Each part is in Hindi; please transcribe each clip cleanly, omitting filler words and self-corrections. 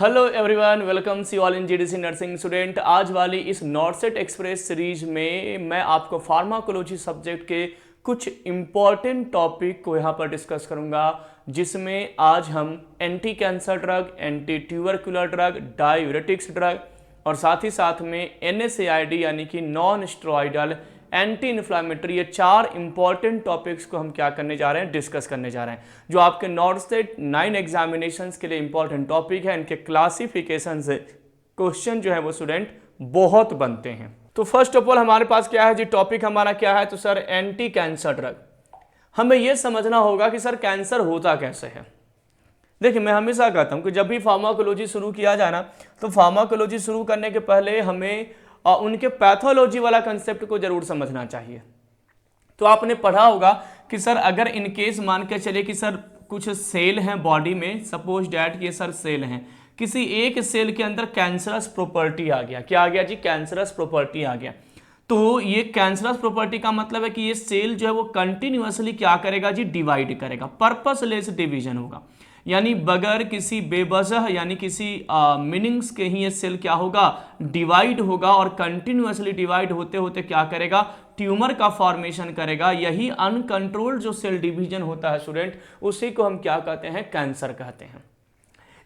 Hello everyone, welcome see all in GDC nursing student. आज वाली इस नॉर्सेट एक्सप्रेस सीरीज में मैं आपको फार्माकोलॉजी सब्जेक्ट के कुछ इम्पॉर्टेंट टॉपिक को यहाँ पर डिस्कस करूँगा, जिसमें आज हम anti cancer drug, anti tubercular drug, diuretics drug और साथ ही साथ में NSAID यानी कि नॉन स्टेरॉयडल एंटी इन्फ्लामेटरी, ये चार इंपॉर्टेंट टॉपिक्स को हम क्या करने जा रहे हैं, डिस्कस करने जा रहे हैं, जो आपके नॉर्सेट 9 एग्जामिनेशंस के लिए इंपॉर्टेंट टॉपिक है। इनके क्लासिफिकेशन से क्वेश्चन जो है वो स्टूडेंट बहुत बनते हैं। तो फर्स्ट ऑफ ऑल हमारे पास क्या है जी, टॉपिक हमारा क्या है, तो सर एंटी कैंसर ड्रग। हमें यह समझना होगा कि सर कैंसर होता कैसे है। देखिए, मैं हमेशा कहता हूं कि जब भी फार्माकोलॉजी शुरू किया जाए ना, तो फार्माकोलॉजी शुरू करने के पहले हमें उनके पैथोलॉजी वाला कंसेप्ट को जरूर समझना चाहिए। तो आपने पढ़ा होगा कि सर अगर इन केस मान के चले कि सर कुछ सेल हैं बॉडी में, सपोज डैट ये सर सेल हैं, किसी एक सेल के अंदर कैंसरस प्रॉपर्टी आ गया। क्या आ गया जी? कैंसरस प्रॉपर्टी आ गया। तो ये कैंसरस प्रॉपर्टी का मतलब है कि ये सेल जो है वो कंटिन्यूअसली क्या करेगा जी? डिवाइड करेगा, पर्पसलेस डिवीजन होगा, यानी बगैर किसी बेवजह यानी किसी मीनिंग्स के ही ये सेल क्या होगा? डिवाइड होगा, और कंटिन्यूअसली डिवाइड होते होते क्या करेगा? ट्यूमर का फॉर्मेशन करेगा। यही अनकंट्रोल्ड जो सेल डिवीजन होता है स्टूडेंट, उसी को हम क्या कहते हैं? कैंसर कहते हैं।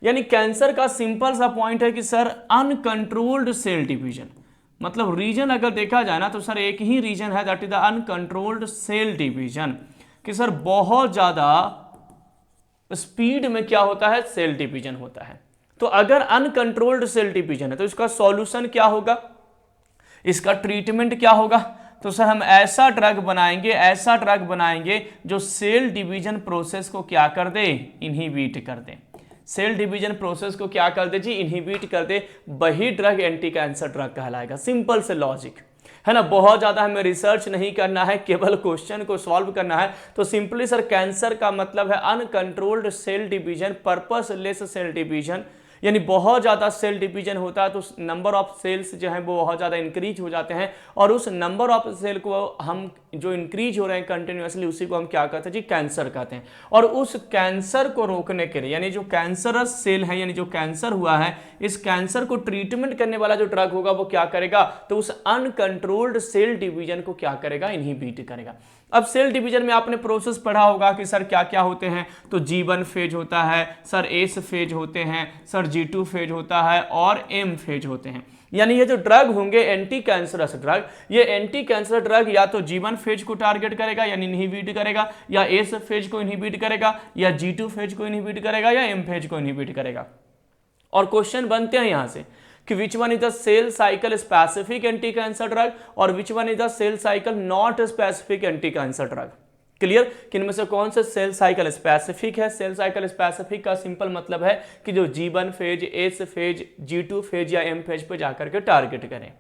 यानी कैंसर का सिंपल सा पॉइंट है कि सर अनकंट्रोल्ड सेल डिवीजन, मतलब रीजन अगर देखा जाए ना, तो सर एक ही रीजन है, that is the uncontrolled cell division, कि सर बहुत ज्यादा स्पीड में क्या होता है? सेल डिवीजन होता है। तो अगर अनकंट्रोल्ड सेल डिवीजन है तो इसका सॉल्यूशन क्या होगा, इसका ट्रीटमेंट क्या होगा? तो सर हम ऐसा ड्रग बनाएंगे जो सेल डिवीजन प्रोसेस को क्या कर दे? इनहिबिट कर दे। सेल डिवीजन प्रोसेस को क्या कर दे जी? इनहिबिट कर दे। वही ड्रग एंटी कैंसर ड्रग कहलाएगा। सिंपल से लॉजिक है ना, बहुत ज्यादा हमें रिसर्च नहीं करना है, केवल क्वेश्चन को सॉल्व करना है। तो सिंपली सर कैंसर का मतलब है uncontrolled cell division, purposeless cell division, यानी बहुत ज्यादा सेल डिवीजन होता है तो नंबर ऑफ सेल्स जो है वो बहुत ज्यादा इंक्रीज हो जाते हैं, और उस नंबर ऑफ सेल को हम जो इंक्रीज हो रहे हैं कंटिन्यूअसली, उसी को हम क्या कहते हैं जी? कैंसर कहते हैं। और उस कैंसर को रोकने के लिए, यानी जो कैंसरस सेल है, यानी जो कैंसर हुआ है, इस कैंसर को ट्रीटमेंट करने वाला जो ड्रग होगा वो क्या करेगा? तो उस अनकंट्रोल्ड सेल डिवीजन को क्या करेगा? इनहिबिट करेगा। अब सेल डिवीजन में आपने प्रोसेस पढ़ा होगा कि सर क्या क्या होते हैं। तो G1 फेज होता है, सर S फेज होते हैं, सर G2 फेज होता है, और M फेज होते हैं। यानी ये जो ड्रग होंगे एंटी कैंसरस ड्रग, ये एंटी कैंसर ड्रग या तो G1 फेज को टारगेट करेगा यानी इनहिबिट करेगा, या S फेज को इनहिबिट करेगा, या G2 फेज को इनहिबिट करेगा, या M फेज को इनहिबिट करेगा। और क्वेश्चन बनते हैं यहां से कि which one is the cell cycle specific anti cancer drug और which one is the cell cycle not specific anti cancer drug. Clear? कि इनमें से कौन से सेल साइकिल स्पेसिफिक है? सेल साइकिल स्पेसिफिक का सिंपल मतलब है कि जो G1 phase, S phase, G2 phase या M फेज पे जाकर के टारगेट करें।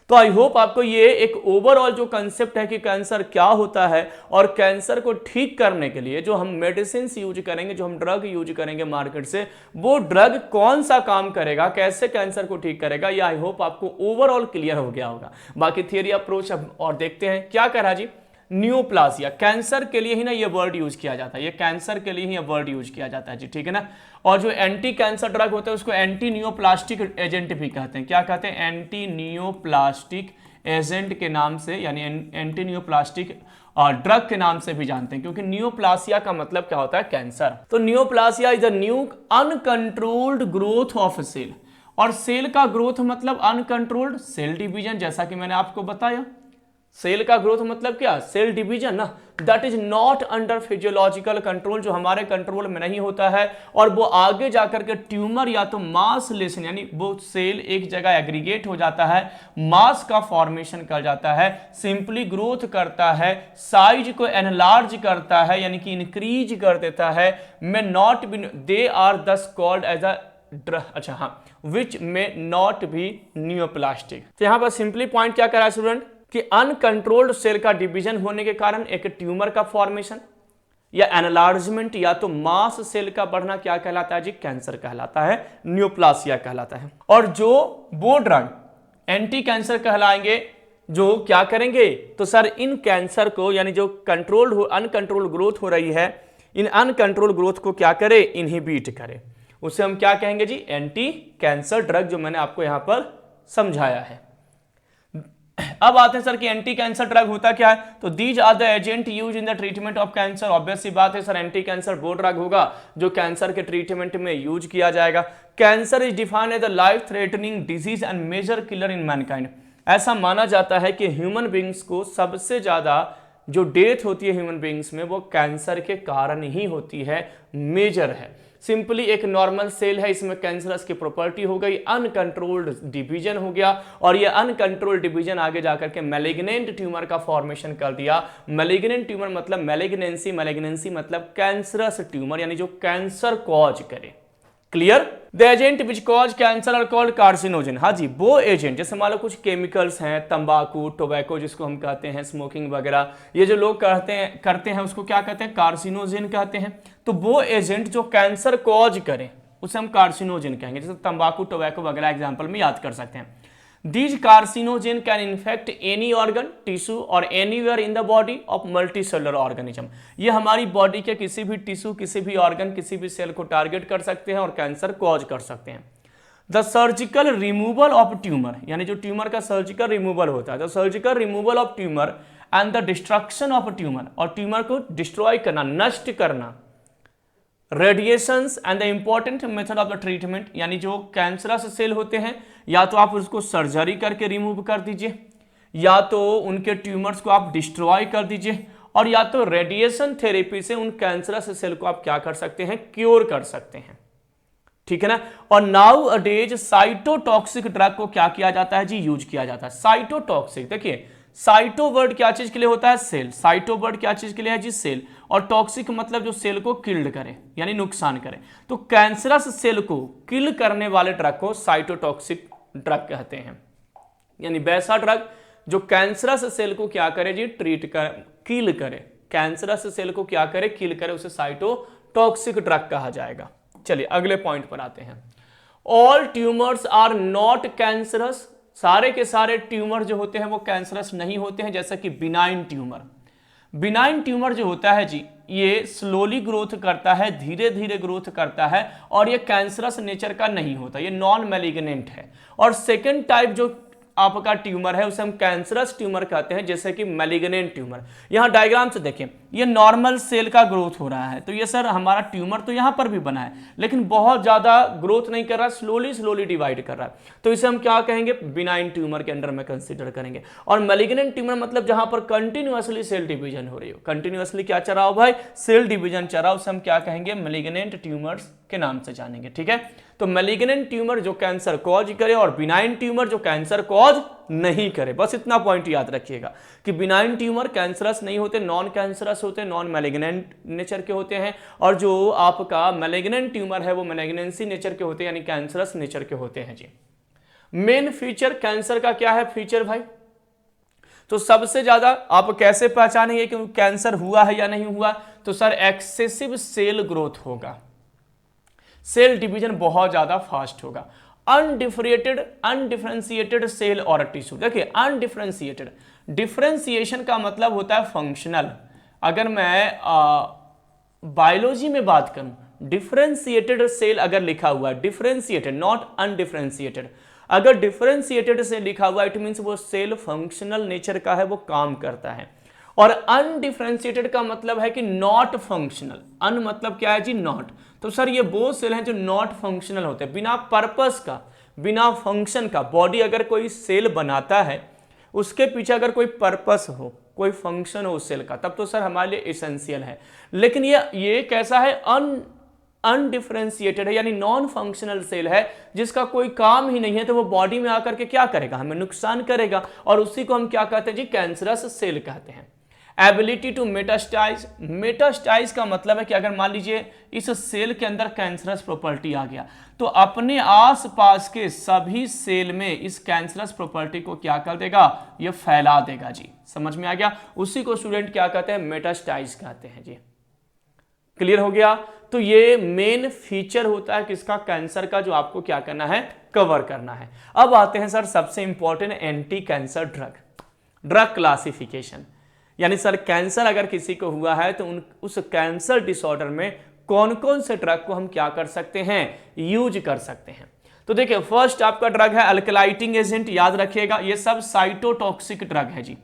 तो आई होप आपको ये एक ओवरऑल जो कंसेप्ट है कि कैंसर क्या होता है, और कैंसर को ठीक करने के लिए जो हम मेडिसिन यूज करेंगे, जो हम ड्रग यूज करेंगे मार्केट से, वो ड्रग कौन सा काम करेगा, कैसे कैंसर को ठीक करेगा, ये आई होप आपको ओवरऑल क्लियर हो गया होगा। बाकी थियरी अप्रोच अब और देखते हैं क्या कह रहा जी। न्यूप्लासिया, कैंसर के लिए ही ना ये वर्ड यूज किया जाता है, ये कैंसर के लिए ही ये वर्ड यूज किया जाता है जी, ठीक है ना। और जो एंटी कैंसर ड्रग होता है उसको एंटी नियोप्लास्टिक एजेंट भी कहते हैं। क्या कहते हैं? एंटी नियोप्लास्टिक एजेंट के नाम से, यानी एंटी नियोप्लास्टिक ड्रग के नाम से भी जानते हैं, क्योंकि नियोप्लासिया का मतलब क्या होता है? कैंसर। तो neoplasia is a new uncontrolled growth of cell, और सेल का ग्रोथ मतलब अनकंट्रोल्ड सेल डिवीजन, जैसा कि मैंने आपको बताया। सेल का ग्रोथ मतलब क्या? सेल डिवीजन ना, that is not under physiological control, जो हमारे कंट्रोल में नहीं होता है, और वो आगे जाकर के ट्यूमर या तो मास लेशन, यानी वो सेल एक जगह एग्रीगेट हो जाता है, मास का फॉर्मेशन कर जाता है, सिंपली ग्रोथ करता है, साइज को एनलार्ज करता है, यानी कि इंक्रीज कर देता है, may not be, they are thus called as a अच्छा हाँ, which may not be neoplastic. तो यहां पर सिंपली पॉइंट क्या करा है स्टूडेंट, कि अनकंट्रोल्ड सेल का डिवीजन होने के कारण एक ट्यूमर का फॉर्मेशन या एनलार्जमेंट या तो मास सेल का बढ़ना क्या कहलाता है जी? कैंसर कहलाता है, न्यूप्लासिया कहलाता है। और जो वो ड्रग एंटी कैंसर कहलाएंगे जो क्या करेंगे, तो सर इन कैंसर को, यानी जो कंट्रोल्ड अनकंट्रोल्ड ग्रोथ हो रही है, इन अनकंट्रोल ग्रोथ को क्या करे? इनहिबिट करे। उसे हम क्या कहेंगे जी, एंटी कैंसर ड्रग, जो मैंने आपको यहां पर समझाया है। अब आते हैं सर कि एंटी कैंसर ड्रग होता क्या है, तो these are the agent use in the treatment of cancer. Obvious सी बात है सर, एंटी कैंसर वो ड्रग होगा जो कैंसर के ट्रीटमेंट में यूज किया जाएगा। Cancer is defined as the life threatening disease and major killer in mankind. ऐसा माना जाता है कि ह्यूमन बींग्स को सबसे ज्यादा जो डेथ होती है ह्यूमन बींग्स में वो कैंसर के कारण ही होती है, मेजर है। सिंपली एक नॉर्मल सेल है, इसमें कैंसरस की प्रॉपर्टी हो गई, अनकंट्रोल्ड डिवीजन हो गया, और ये अनकंट्रोल्ड डिवीजन आगे जाकर के मैलिग्नेंट ट्यूमर का फॉर्मेशन कर दिया। मैलिग्नेंट ट्यूमर मतलब मैलिग्नेंसी, मैलिग्नेंसी मतलब कैंसरस ट्यूमर, यानी जो कैंसर कॉज करे। Clear? The agent which cause cancer are called carcinogen. हाँ जी, वो एजेंट, जैसे मान लो कुछ केमिकल्स हैं, तंबाकू, टोबैको जिसको हम कहते हैं, स्मोकिंग वगैरह, ये जो लोग करते हैं उसको क्या कहते हैं, कार्सिनोजन कहते हैं। तो वो एजेंट जो कैंसर कॉज करे उसे हम कार्सिनोजन कहेंगे, जैसे तंबाकू, टोबैको वगैरह एग्जाम्पल में याद कर सकते हैं। These carcinogen can infect any organ, tissue or anywhere in the body of multicellular organism। ये हमारी बॉडी के किसी भी टिश्यू, किसी भी ऑर्गन, किसी भी सेल को टारगेट कर सकते हैं और कैंसर कॉज कर सकते हैं। The surgical removal of tumour, यानी जो ट्यूमर का सर्जिकल रिमूवल होता है, the surgical removal of tumour and the destruction of tumour, और ट्यूमर को डिस्ट्रॉय करना, नष्ट करना। Radiations and the important method of the treatment, यानी जो कैंसरस सेल होते हैं या तो आप उसको सर्जरी करके रिमूव कर दीजिए, या तो उनके ट्यूमर्स को आप डिस्ट्रॉय कर दीजिए, और या तो रेडिएशन थेरेपी से उन कैंसरस सेल को आप क्या कर सकते हैं, क्योर कर सकते हैं। ठीक है ना। और नाउ अडेज साइटोटॉक्सिक ड्रग को क्या किया जाता है जी, यूज किया जाता है। साइटोटॉक्सिक, देखिए साइटो वर्ड क्या चीज के लिए होता है, सेल। साइटो वर्ड क्या चीज के लिए है जी, सेल। और टॉक्सिक मतलब जो सेल को किल्ड करे, यानी नुकसान करे। तो कैंसरस सेल को किल करने वाले ड्रग को साइटोटॉक्सिक ड्रग कहते हैं, यानी वैसा ड्रग जो कैंसरस सेल को क्या करे जी, ट्रीट कर, किल करे। कैंसरस सेल को क्या करे, किल करे, उसे साइटोटॉक्सिक ड्रग कहा जाएगा। चलिए अगले पॉइंट पर आते हैं। All tumours are not cancerous. सारे के सारे ट्यूमर जो होते हैं वो कैंसरस नहीं होते हैं, जैसा कि बिनाइन ट्यूमर। बिनाइन ट्यूमर जो होता है जी, ये स्लोली ग्रोथ करता है, धीरे धीरे ग्रोथ करता है, और ये कैंसरस नेचर का नहीं होता, ये नॉन मैलिग्नेंट है। और सेकेंड टाइप जो आपका ट्यूमर है उसे हम कैंसरस ट्यूमर कहते हैं, जैसे कि मैलिग्नेंट ट्यूमर। यहां डायग्राम से देखें, ये नॉर्मल सेल का ग्रोथ हो रहा है, तो ये सर हमारा ट्यूमर तो यहां पर भी बना है, लेकिन बहुत ज्यादा ग्रोथ नहीं कर रहा, स्लोली स्लोली डिवाइड कर रहा है, तो इसे हम क्या कहेंगे, बिनाइन ट्यूमर के अंडर में कंसीडर करेंगे। और मैलिग्नेंट ट्यूमर मतलब जहां पर कंटिन्यूअसली सेल डिवीजन हो रही हो, कंटिन्यूअसली क्या चल रहा हो भाई, सेल डिवीजन चल रहा हो, उसे हम क्या कहेंगे, मैलिग्नेंट ट्यूमर्स के नाम से जानेंगे। ठीक है, तो मैलिग्नेंट ट्यूमर जो कैंसर कॉज करे और बिनाइन ट्यूमर जो कैंसर कॉज नहीं करे, बस इतना पॉइंट याद रखिएगा कि बिनाइन ट्यूमर कैंसरस नहीं होते, नॉन कैंसरस होते, नॉन मैलिग्नेंट नेचर के होते हैं, और जो आपका मैलिग्नेंट ट्यूमर है वो मैलिग्नेंसी नेचर के होते हैं, यानी कैंसरस नेचर के होते हैं जी। मेन फीचर कैंसर का क्या है फीचर भाई, तो सबसे ज्यादा आप कैसे पहचानेंगे कि कैंसर हुआ है या नहीं हुआ, तो सर एक्सेसिव सेल ग्रोथ होगा, सेल डिवीजन बहुत ज्यादा फास्ट होगा, अनडिफरेंशिएटेड सेल और टिश्यू। देखिए अनडिफरेंशिएटेड, डिफरेंशिएशन का मतलब होता है फंक्शनल। अगर मैं बायोलॉजी में बात करूं, डिफरेंशिएटेड सेल अगर लिखा हुआ है, डिफरेंशिएटेड नॉट अनडिफरेंशिएटेड, अगर डिफरेंशिएटेड से लिखा हुआ इट मींस वो सेल फंक्शनल नेचर का है, वो काम करता है। और अनडिफरेंशिएटेड का मतलब है कि नॉट फंक्शनल। अन मतलब क्या है जी, नॉट। तो सर ये वो सेल हैं जो नॉट फंक्शनल होते हैं, बिना पर्पस का, बिना फंक्शन का। बॉडी अगर कोई सेल बनाता है उसके पीछे अगर कोई पर्पस हो, कोई फंक्शन हो उस सेल का, तब तो सर हमारे लिए एसेंशियल है। लेकिन ये कैसा है, अनडिफरेंशिएटेड है, यानी नॉन फंक्शनल सेल है जिसका कोई काम ही नहीं है, तो वो बॉडी में आकर के क्या करेगा, हमें नुकसान करेगा, और उसी को हम क्या कहते हैं जी, कैंसरस सेल कहते हैं। एबिलिटी टू मेटास्टाइज, मेटास्टाइज का मतलब है कि अगर मान लीजिए इस सेल के अंदर कैंसरस प्रॉपर्टी आ गया, तो अपने आसपास के सभी सेल में इस कैंसरस प्रॉपर्टी को क्या कर देगा, ये फैला देगा जी। समझ में आ गया, उसी को स्टूडेंट क्या कहते हैं, मेटास्टाइज कहते हैं जी। क्लियर हो गया। तो ये मेन फीचर होता है किसका, कैंसर का, जो आपको क्या करना है, कवर करना है। अब आते हैं सर सबसे important anti cancer drug, drug classification. यानी सर कैंसर अगर किसी को हुआ है तो उस कैंसर डिसऑर्डर में कौन कौन से ड्रग को हम क्या कर सकते हैं, यूज कर सकते हैं। तो देखिए फर्स्ट आपका ड्रग है अल्कलाइटिंग एजेंट, याद रखिएगा ये सब साइटोटॉक्सिक ड्रग है जी।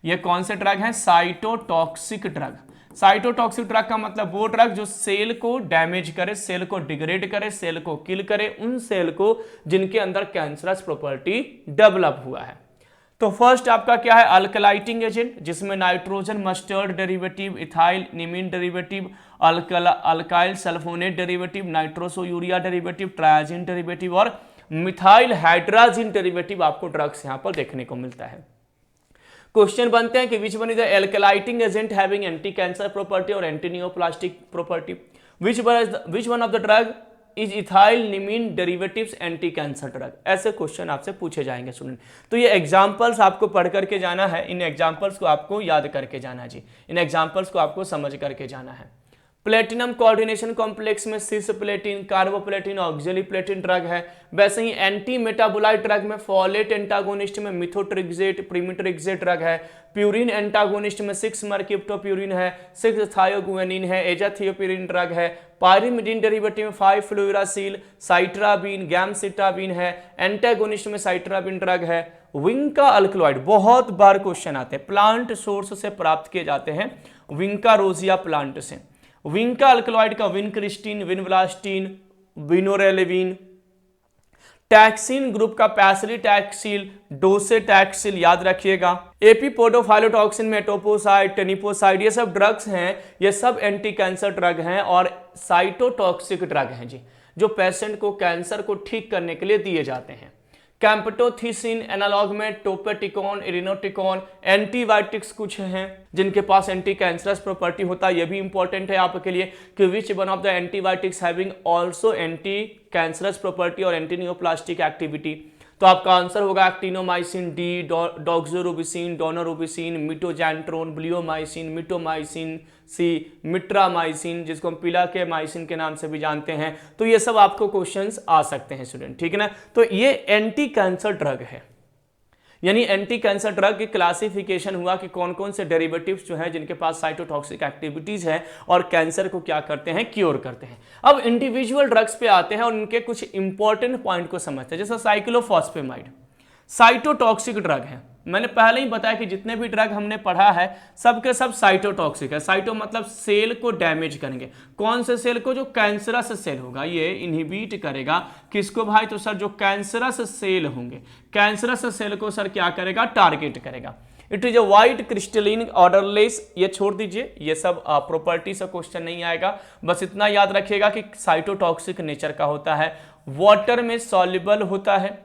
ये कौन से ड्रग है, साइटोटॉक्सिक ड्रग। साइटोटॉक्सिक ड्रग का मतलब वो ड्रग जो सेल को डैमेज करे, सेल को डिग्रेड करे, सेल को किल करे, उन सेल को जिनके अंदर कैंसरस प्रॉपर्टी डेवलप हुआ है। तो फर्स्ट आपका क्या है, अल्कलाइटिंग एजेंट, जिसमें nitrogen mustard derivative, ethylenimine derivative, alkyl sulphonate derivative, nitrosourea derivative, triazine derivative और मिथाइल हाइड्राजिन डेरिवेटिव आपको ड्रग्स यहां पर देखने को मिलता है। क्वेश्चन बनते हैं कि which one is the alkylating agent having anti cancer property और anti neoplastic property, which one of the drug is ethylenimine derivatives anti cancer drug. ऐसे क्वेश्चन आपसे पूछे जाएंगे स्टूडेंट। तो ये एग्जांपल्स आपको पढ़ करके जाना है, इन एग्जांपल्स को आपको याद करके जाना है जी, इन एग्जांपल्स को आपको समझ करके जाना है। प्लेटिनम कोऑर्डिनेशन कॉम्प्लेक्स में सिसप्लेटिन, कार्बोप्लेटिन, ऑक्सिलिप्लेटिन ड्रग है। वैसे ही एंटी मेटाबोलाइट ड्रग में फॉलेट एंटागोनिस्ट में मिथोट्रिक्सेट, प्रीमिट्रिक्सेट ड्रग है। प्यूरिन एंटागोनिस्ट में 6-मर्किप्टोप्यूरिन है, 6-थायोगुएनिन है, एजाथियोप्यूरिन ड्रग है। पायरिमिडीन डेरिवेटिव में 5-फ्लूरासिल, साइट्राबिन, गैमसिटाबिन है। एंटागोनिस्ट में साइट्राबिन ड्रग है। विंका अल्कलॉइड बहुत बार क्वेश्चन आते हैं, प्लांट सोर्स से प्राप्त किए जाते हैं, विंका रोजिया प्लांट से। विंका अल्कलॉइड का विनक्रिस्टीन, विनब्लास्टीन, विनोरेलेविन। टैक्सिन ग्रुप का पैसिलिटैक्सिल, डोसेटैक्सिल, याद रखिएगा। एपिपोडोफाइलोटॉक्सिन में एटोपोसाइड, टेनिपोसाइड, ये सब ड्रग्स हैं, ये सब एंटी कैंसर ड्रग हैं और साइटोटॉक्सिक ड्रग हैं जी, जो पेशेंट को कैंसर को ठीक करने के लिए दिए जाते हैं। कैम्पटोथिसिन एनालॉग में टोपेटिकॉन, इरिनोटिकॉन, एंटीबायोटिक्स कुछ हैं जिनके पास एंटी कैंसरस प्रॉपर्टी होता है। ये भी इंपॉर्टेंट है आपके लिए कि which one of the antibiotics having also anti cancerous property और एंटी नियोप्लास्टिक एक्टिविटी। तो आपका आंसर होगा एक्टिनोमाइसिन डी, डॉक्सोरुबिसिन, डोनोरुबिसिन, मिटोजैंट्रोन, ब्लियोमाइसिन, मिटोमाइसिन सी, मिट्रामाइसिन, जिसको हम पिला के माइसिन के नाम से भी जानते हैं। तो ये सब आपको क्वेश्चंस आ सकते हैं स्टूडेंट, ठीक है ना। तो ये एंटी कैंसर ड्रग है, यानी एंटी कैंसर ड्रग की क्लासिफिकेशन हुआ कि कौन कौन से डेरिवेटिव्स जो हैं जिनके पास साइटोटॉक्सिक एक्टिविटीज है और कैंसर को क्या करते हैं, क्योर करते हैं। अब इंडिविजुअल ड्रग्स पे आते हैं और उनके कुछ इंपॉर्टेंट पॉइंट को समझते हैं। जैसे साइक्लोफॉस्फेमाइड साइटोटॉक्सिक ड्रग है, मैंने पहले ही बताया कि जितने भी ड्रग हमने पढ़ा है सबके सब साइटोटॉक्सिक है। साइटो मतलब सेल को डैमेज करेंगे, कौन से सेल को, जो कैंसरस सेल होगा ये इनहिबिट करेगा। किसको भाई, तो सर जो कैंसरस सेल होंगे, कैंसरस सेल को सर क्या करेगा, टारगेट करेगा। It is a white crystalline odourless, ये छोड़ दीजिए, ये सब प्रॉपर्टी से क्वेश्चन नहीं आएगा, बस इतना याद रखिएगा कि साइटोटॉक्सिक नेचर का होता है, वाटर में सॉल्युबल होता है,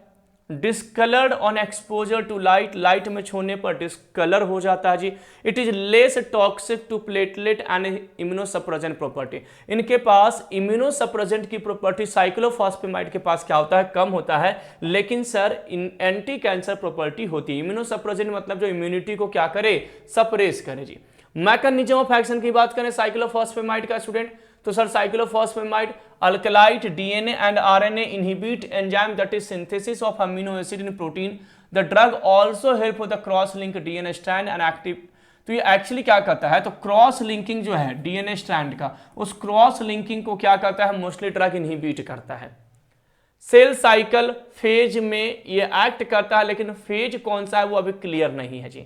discoloured on exposure to light, light में छोड़ने पर डिस्कलर हो जाता है जी। It is less toxic to platelet and immunosuppressant property, इनके पास इम्यूनोसप्रेजेंट की प्रॉपर्टी साइक्लोफॉस्फेमाइड के पास क्या होता है, कम होता है, लेकिन सर इन एंटी कैंसर प्रॉपर्टी होती है। इम्यूनोसप्रेजेंट मतलब जो इम्यूनिटी को क्या करे, सप्रेस करे जी। मैकेनिज्म ऑफ एक्शन की बात करें साइक्लोफॉस्फेमाइड का स्टूडेंट, तो sir cyclophosphamide alkylate DNA and RNA inhibit enzyme that is synthesis of amino acid in protein. The drug also help for the cross link DNA strand and active. तो ये एक्चुअली क्या करता है, तो क्रॉस लिंकिंग जो है डीएनए स्ट्रैंड का, उस क्रॉस लिंकिंग को क्या करता है, मोस्टली ड्रग इनहिबिट करता है। सेल साइकिल फेज में ये एक्ट करता है, लेकिन फेज कौन सा है वो अभी क्लियर नहीं है जी।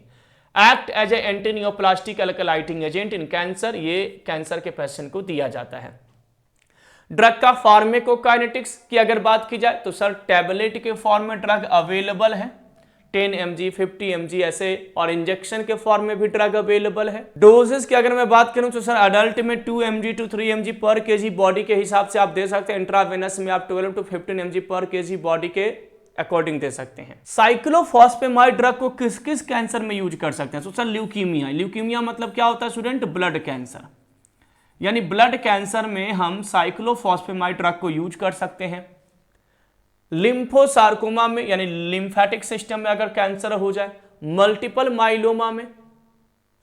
Act as a anti neoplastic alkylating agent in cancer, ये कैंसर के पेशेंट को दिया जाता है। ड्रग का फार्मेकोकाइनेटिक्स की अगर बात की जाए तो सर टैबलेट के फॉर्म में ड्रग अवेलेबल है 10 mg 50 mg ऐसे, और इंजेक्शन के फॉर्म में भी ड्रग अवेलेबल है। डोजेस की अगर मैं बात करूं तो सर अडल्ट में 2 mg to 3 mg पर केजी बॉडी के हिसाब से आप दे सकते हैं, इंट्रावेनस में आप 12 to 15 mg पर केजी बॉडी के अकॉर्डिंग दे सकते हैं। साइक्लोफॉस्फेमाइड ड्रग को किस किस कैंसर में यूज कर सकते हैं, तो सर ल्यूकीमिया, ल्यूकीमिया मतलब क्या होता है स्टूडेंट, ब्लड कैंसर, यानी ब्लड कैंसर में हम साइक्लोफॉस्फेमाइड ड्रग को यूज कर सकते हैं। लिम्फोसार्कोमा में यानी लिम्फेटिक सिस्टम में अगर कैंसर हो जाए, मल्टीपल माइलोमा में,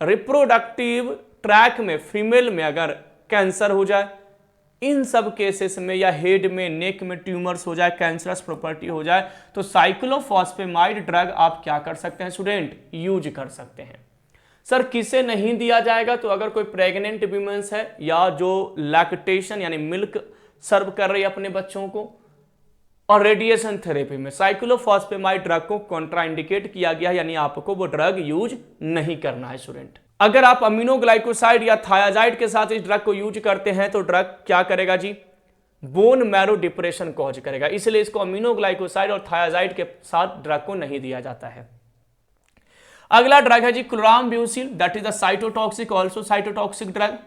रिप्रोडक्टिव ट्रैक में फीमेल में अगर कैंसर हो जाए, इन सब केसेस में, या हेड में, नेक में ट्यूमर्स हो जाए, कैंसरस प्रॉपर्टी हो जाए, तो साइक्लोफॉस्फेमाइड ड्रग आप क्या कर सकते हैं स्टूडेंट, यूज कर सकते हैं। सर किसे नहीं दिया जाएगा? तो अगर कोई प्रेग्नेंट वीमेंस है या जो लैक्टेशन यानी मिल्क सर्व कर रही है अपने बच्चों को, और रेडिएशन थेरेपी में साइक्लोफॉस्फेमाइड ड्रग को कॉन्ट्राइंडिकेट किया गया है, यानी आपको वो ड्रग यूज नहीं करना है स्टूडेंट। अगर आप अमीनोग्लाइकोसाइड या थायाजाइड के साथ इस ड्रग को यूज करते हैं तो ड्रग क्या करेगा जी? बोन मैरो डिप्रेशन कॉज करेगा, इसलिए इसको अमीनोग्लाइकोसाइड और थायाजाइड के साथ ड्रग को नहीं दिया जाता है। अगला ड्रग है जी chlorambucil, that is a cytotoxic, also cytotoxic drug.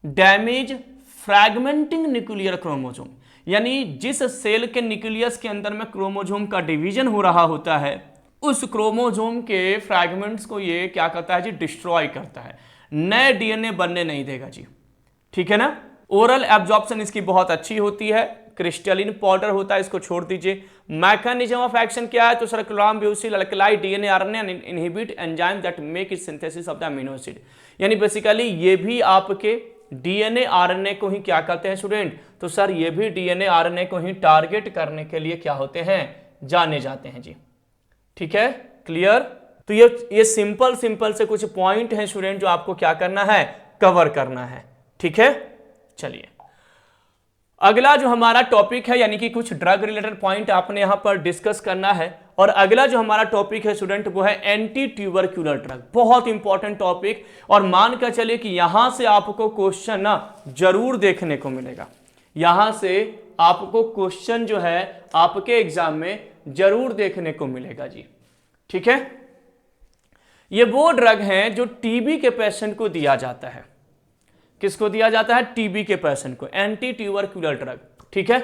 Damage fragmenting nuclear chromosome, यानी जिस सेल के न्यूक्लियस के अंदर में क्रोमोसोम का डिवीजन हो रहा होता है, उस क्रोमोसोम के फ्रैगमेंट्स को ये क्या करता है जी? डिस्ट्रॉय करता है, नए डीएनए बनने नहीं देगा जी। ठीक है ना। ओरल एब्जॉर्प्शन इसकी बहुत अच्छी होती है, क्रिस्टलिन पाउडर होता है, इसको छोड़ दीजिए। मैकेनिज्म ऑफ एक्शन क्या है? तो सर क्लोराम्ब्यूसिल अल्कलाई DNA RNA inhibit enzyme that make it synthesis of the amino acid, यानी बेसिकली ये भी आपके डीएनए आरएनए को ही क्या करते हैं स्टूडेंट? तो सर ये भी डीएनए आरएनए को ही टारगेट करने के लिए क्या होते हैं? जाने जाते हैं जी। ठीक है, क्लियर। तो ये सिंपल से कुछ पॉइंट हैं स्टूडेंट जो आपको क्या करना है? कवर करना है। ठीक है, चलिए अगला जो हमारा टॉपिक है, यानी कि कुछ ड्रग रिलेटेड पॉइंट आपने यहां पर डिस्कस करना है। और अगला जो हमारा टॉपिक है स्टूडेंट वो है एंटी ट्यूबरक्यूलर ड्रग, बहुत इंपॉर्टेंट टॉपिक। और मान कर चलिए कि यहां से आपको क्वेश्चन ना जरूर देखने को मिलेगा, यहां से आपको क्वेश्चन जो है आपके एग्जाम में जरूर देखने को मिलेगा जी। ठीक है, ये वो ड्रग है जो टीबी के पेशेंट को दिया जाता है। किसको दिया जाता है? टीबी के पेशेंट को, एंटी ट्यूबरक्यूलर ड्रग। ठीक है,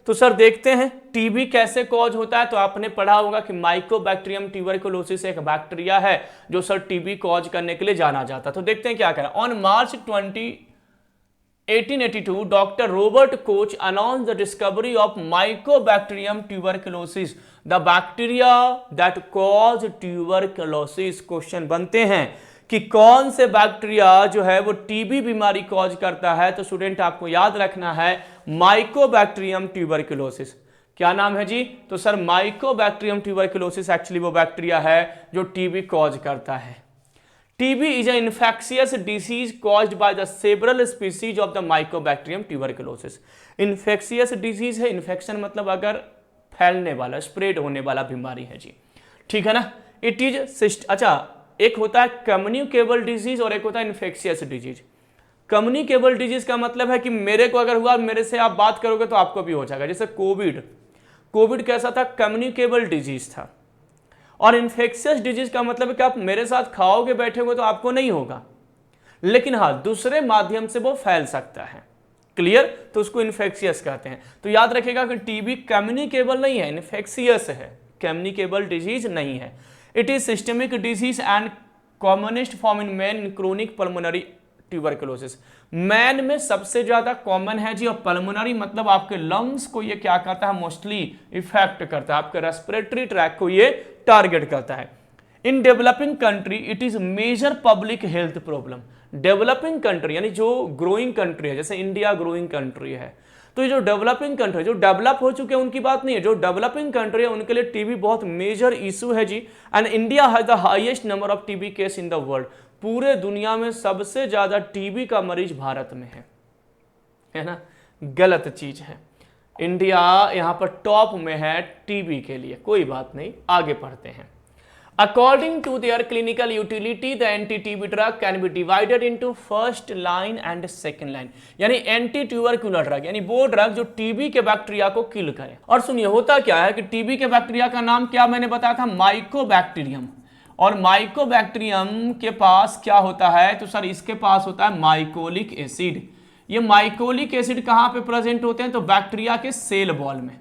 तो सर देखते हैं टीबी कैसे कॉज होता है। तो आपने पढ़ा होगा कि माइकोबैक्टीरियम ट्यूबरकुलोसिस एक बैक्टीरिया है जो सर टीबी कॉज करने के लिए जाना जाता है। तो देखते हैं क्या करें। On March 20, 1882 doctor Robert Koch announce the discovery of Mycobacterium tuberculosis, the bacteria that cause tuberculosis. Question बनते हैं कि कौन से बैक्टीरिया जो है वो टीबी बीमारी कॉज करता है? तो स्टूडेंट आपको याद रखना है माइकोबैक्टीरियम ट्यूबरकुलोसिस। क्या नाम है जी? तो सर माइकोबैक्टीरियम ट्यूबरकुलोसिस एक्चुअली वो बैक्टीरिया है जो टीबी कॉज करता है। TB is an infectious disease caused by the several species of the mycobacterium tuberculosis। Infectious disease है, इन्फेक्शन मतलब अगर फैलने वाला, स्प्रेड होने वाला बीमारी है जी। ठीक है ना। इट इज अच्छा, एक होता है कम्युनिकेबल डिजीज और एक होता है इन्फेक्शियस डिजीज। कम्युनिकेबल डिजीज का मतलब है कि मेरे को अगर हुआ, मेरे से आप बात करोगे तो आपको भी हो जाएगा। जैसे कोविड कैसा था? कम्युनिकेबल डिजीज था। और इन्फेक्शियस डिजीज का मतलब है कि आप मेरे साथ खाओगे बैठोगे तो आपको नहीं होगा, लेकिन हाँ दूसरे माध्यम से वो फैल सकता है। क्लियर। तो उसको इन्फेक्शियस कहते हैं। तो याद रखिएगा कि टीबी कम्युनिकेबल नहीं है, इन्फेक्शियस है, कम्युनिकेबल डिजीज नहीं है। It is systemic disease and commonest form in man in chronic pulmonary tuberculosis. Man में सबसे ज्यादा कॉमन है जी, और पल्मोनरी मतलब आपके लंग्स को ये क्या करता है? मोस्टली इफेक्ट करता है, आपके रेस्पिरेटरी ट्रैक को ये टारगेट करता है। In developing country it is major public health problem. Developing country यानी जो ग्रोइंग कंट्री है, जैसे इंडिया ग्रोइंग कंट्री है, तो ये जो डेवलपिंग कंट्री, जो डेवलप हो चुके हैं उनकी बात नहीं है, जो डेवलपिंग कंट्री है उनके लिए टीबी बहुत मेजर इशू है जी। And India has the highest number of TB case in the world. पूरे दुनिया में सबसे ज्यादा टीबी का मरीज भारत में है ना। गलत चीज है, इंडिया यहां पर टॉप में है टीबी के लिए। कोई बात नहीं, आगे पढ़ते हैं। According to their clinical utility the anti TB drug can be divided into first line and second line, यानी एंटी ट्यूबरकुलर ड्रग यानी वो ड्रग जो टीबी के बैक्टीरिया को किल करे। और सुनिए होता क्या है कि टीबी के बैक्टीरिया का नाम क्या मैंने बताया था? माइकोबैक्टीरियम। और माइकोबैक्टीरियम के पास क्या होता है? तो सर इसके पास होता है माइकोलिक एसिड। ये माइकोलिक एसिड कहां पे प्रेजेंट होते हैं? तो बैक्टीरिया के सेल वॉल में।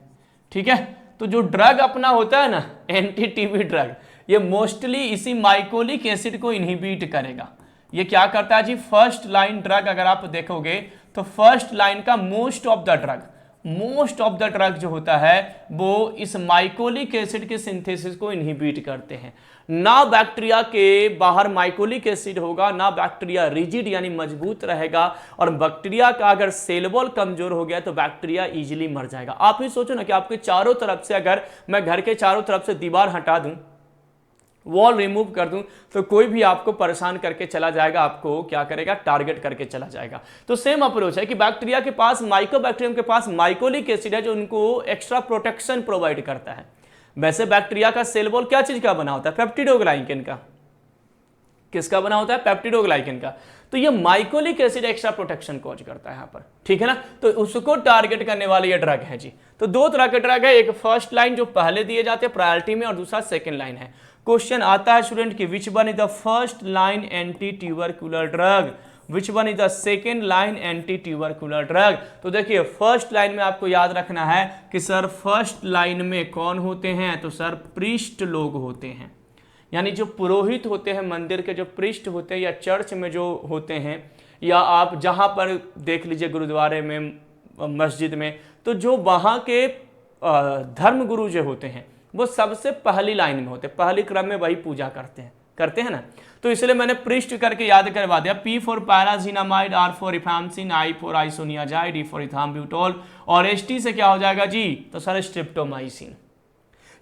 ठीक है। तो जो ड्रग अपना होता है ना, एंटी टीबी ड्रग, ये मोस्टली इसी माइकोलिक एसिड को इनहिबिट करेगा। ये क्या करता है जी? फर्स्ट लाइन ड्रग अगर आप देखोगे तो फर्स्ट लाइन का मोस्ट ऑफ द ड्रग जो होता है वो इस माइकोलिक एसिड के सिंथेसिस को इनहिबिट करते हैं। ना बैक्टीरिया के बाहर माइकोलिक एसिड होगा, ना बैक्टीरिया रिजिड यानी मजबूत रहेगा, और बैक्टीरिया का अगर सेल वॉल कमजोर हो गया तो बैक्टीरिया इजीली मर जाएगा। आप ही सोचो ना कि आपके चारों तरफ से, अगर मैं घर के चारों तरफ से दीवार हटा दूं, वॉल रिमूव कर दूं तो कोई भी आपको परेशान करके चला जाएगा, आपको क्या करेगा, टारगेट करके चला जाएगा। तो सेम अप्रोच है कि बैक्टीरिया के पास, माइकोबैक्टीरियम के पास माइकोलिक एसिड है जो उनको एक्स्ट्रा प्रोटेक्शन प्रोवाइड करता है। वैसे बैक्टीरिया का सेल वॉल क्या चीज का बना होता है, पेप्टिडोग्लाइकन का। किसका बना होता है, पेप्टिडोग्लाइकन का। तो ये mycolic acid extra protection cause करता है यहाँ पर, ठीक है ना। तो उसको टारगेट करने वाले ये ड्रग है जी। तो दो तरह के ड्रग है, एक फर्स्ट लाइन जो पहले दिए जाते हैं प्रायोरिटी में, और दूसरा सेकंड लाइन है। क्वेश्चन आता है स्टूडेंट कि which one is the first line anti tubercular drug, which one is the second line anti tubercular drug. तो देखिए फर्स्ट लाइन में आपको याद रखना है कि सर फर्स्ट लाइन में कौन होते हैं, तो सर प्रीस्ट लोग होते हैं, यानी जो पुरोहित होते हैं, मंदिर के जो प्रीस्ट होते हैं या चर्च में जो होते हैं, या आप जहाँ पर देख लीजिए गुरुद्वारे में, मस्जिद में, तो जो वहाँ के धर्म गुरु जो होते हैं वो सबसे पहली लाइन में होते हैं, पहली क्रम में वही पूजा करते हैं ना। तो इसलिए मैंने प्रीस्ट करके याद करवा दिया। P for pyrazinamide, R for rifampicin, I for isoniazid, E for ethambutol, और ST से क्या हो जाएगा जी, तो सर स्ट्रिप्टोमाइसिन।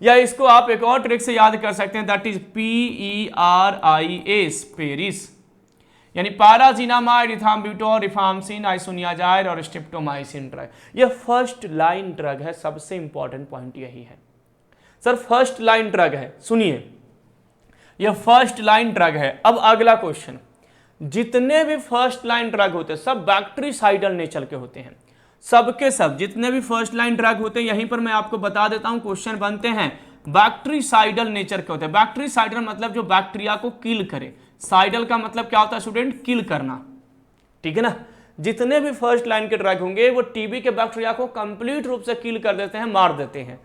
या इसको आप एक और ट्रिक से याद कर सकते हैं, दैट इज PERIS, पेरिस, यानी पैराजीनामाइड, इथाम्ब्यूटोल, रिफाम्सिन, आइसोनियाजाइड और स्ट्रिप्टोमाइसिन ड्रग। ये फर्स्ट लाइन ड्रग है, सबसे इंपॉर्टेंट पॉइंट यही है सर, फर्स्ट लाइन ड्रग है। सुनिए ये फर्स्ट लाइन ड्रग है। अब अगला क्वेश्चन, जितने भी फर्स्ट लाइन ड्रग होते हैं सब बैक्टीरिसाइडल नेचर के होते हैं, सबके सब जितने भी फर्स्ट लाइन ड्रग होते हैं, यहीं पर मैं आपको बता देता हूं, क्वेश्चन बनते हैं, बैक्टीरिसाइडल नेचर के होते हैं। बैक्टीरिसाइडल मतलब जो बैक्टीरिया को किल करे, साइडल का मतलब क्या होता है स्टूडेंट, किल करना, ठीक है ना। जितने भी फर्स्ट लाइन के ड्रग होंगे वो टीबी के बैक्टीरिया को कंप्लीट रूप से किल कर देते हैं, मार देते हैं,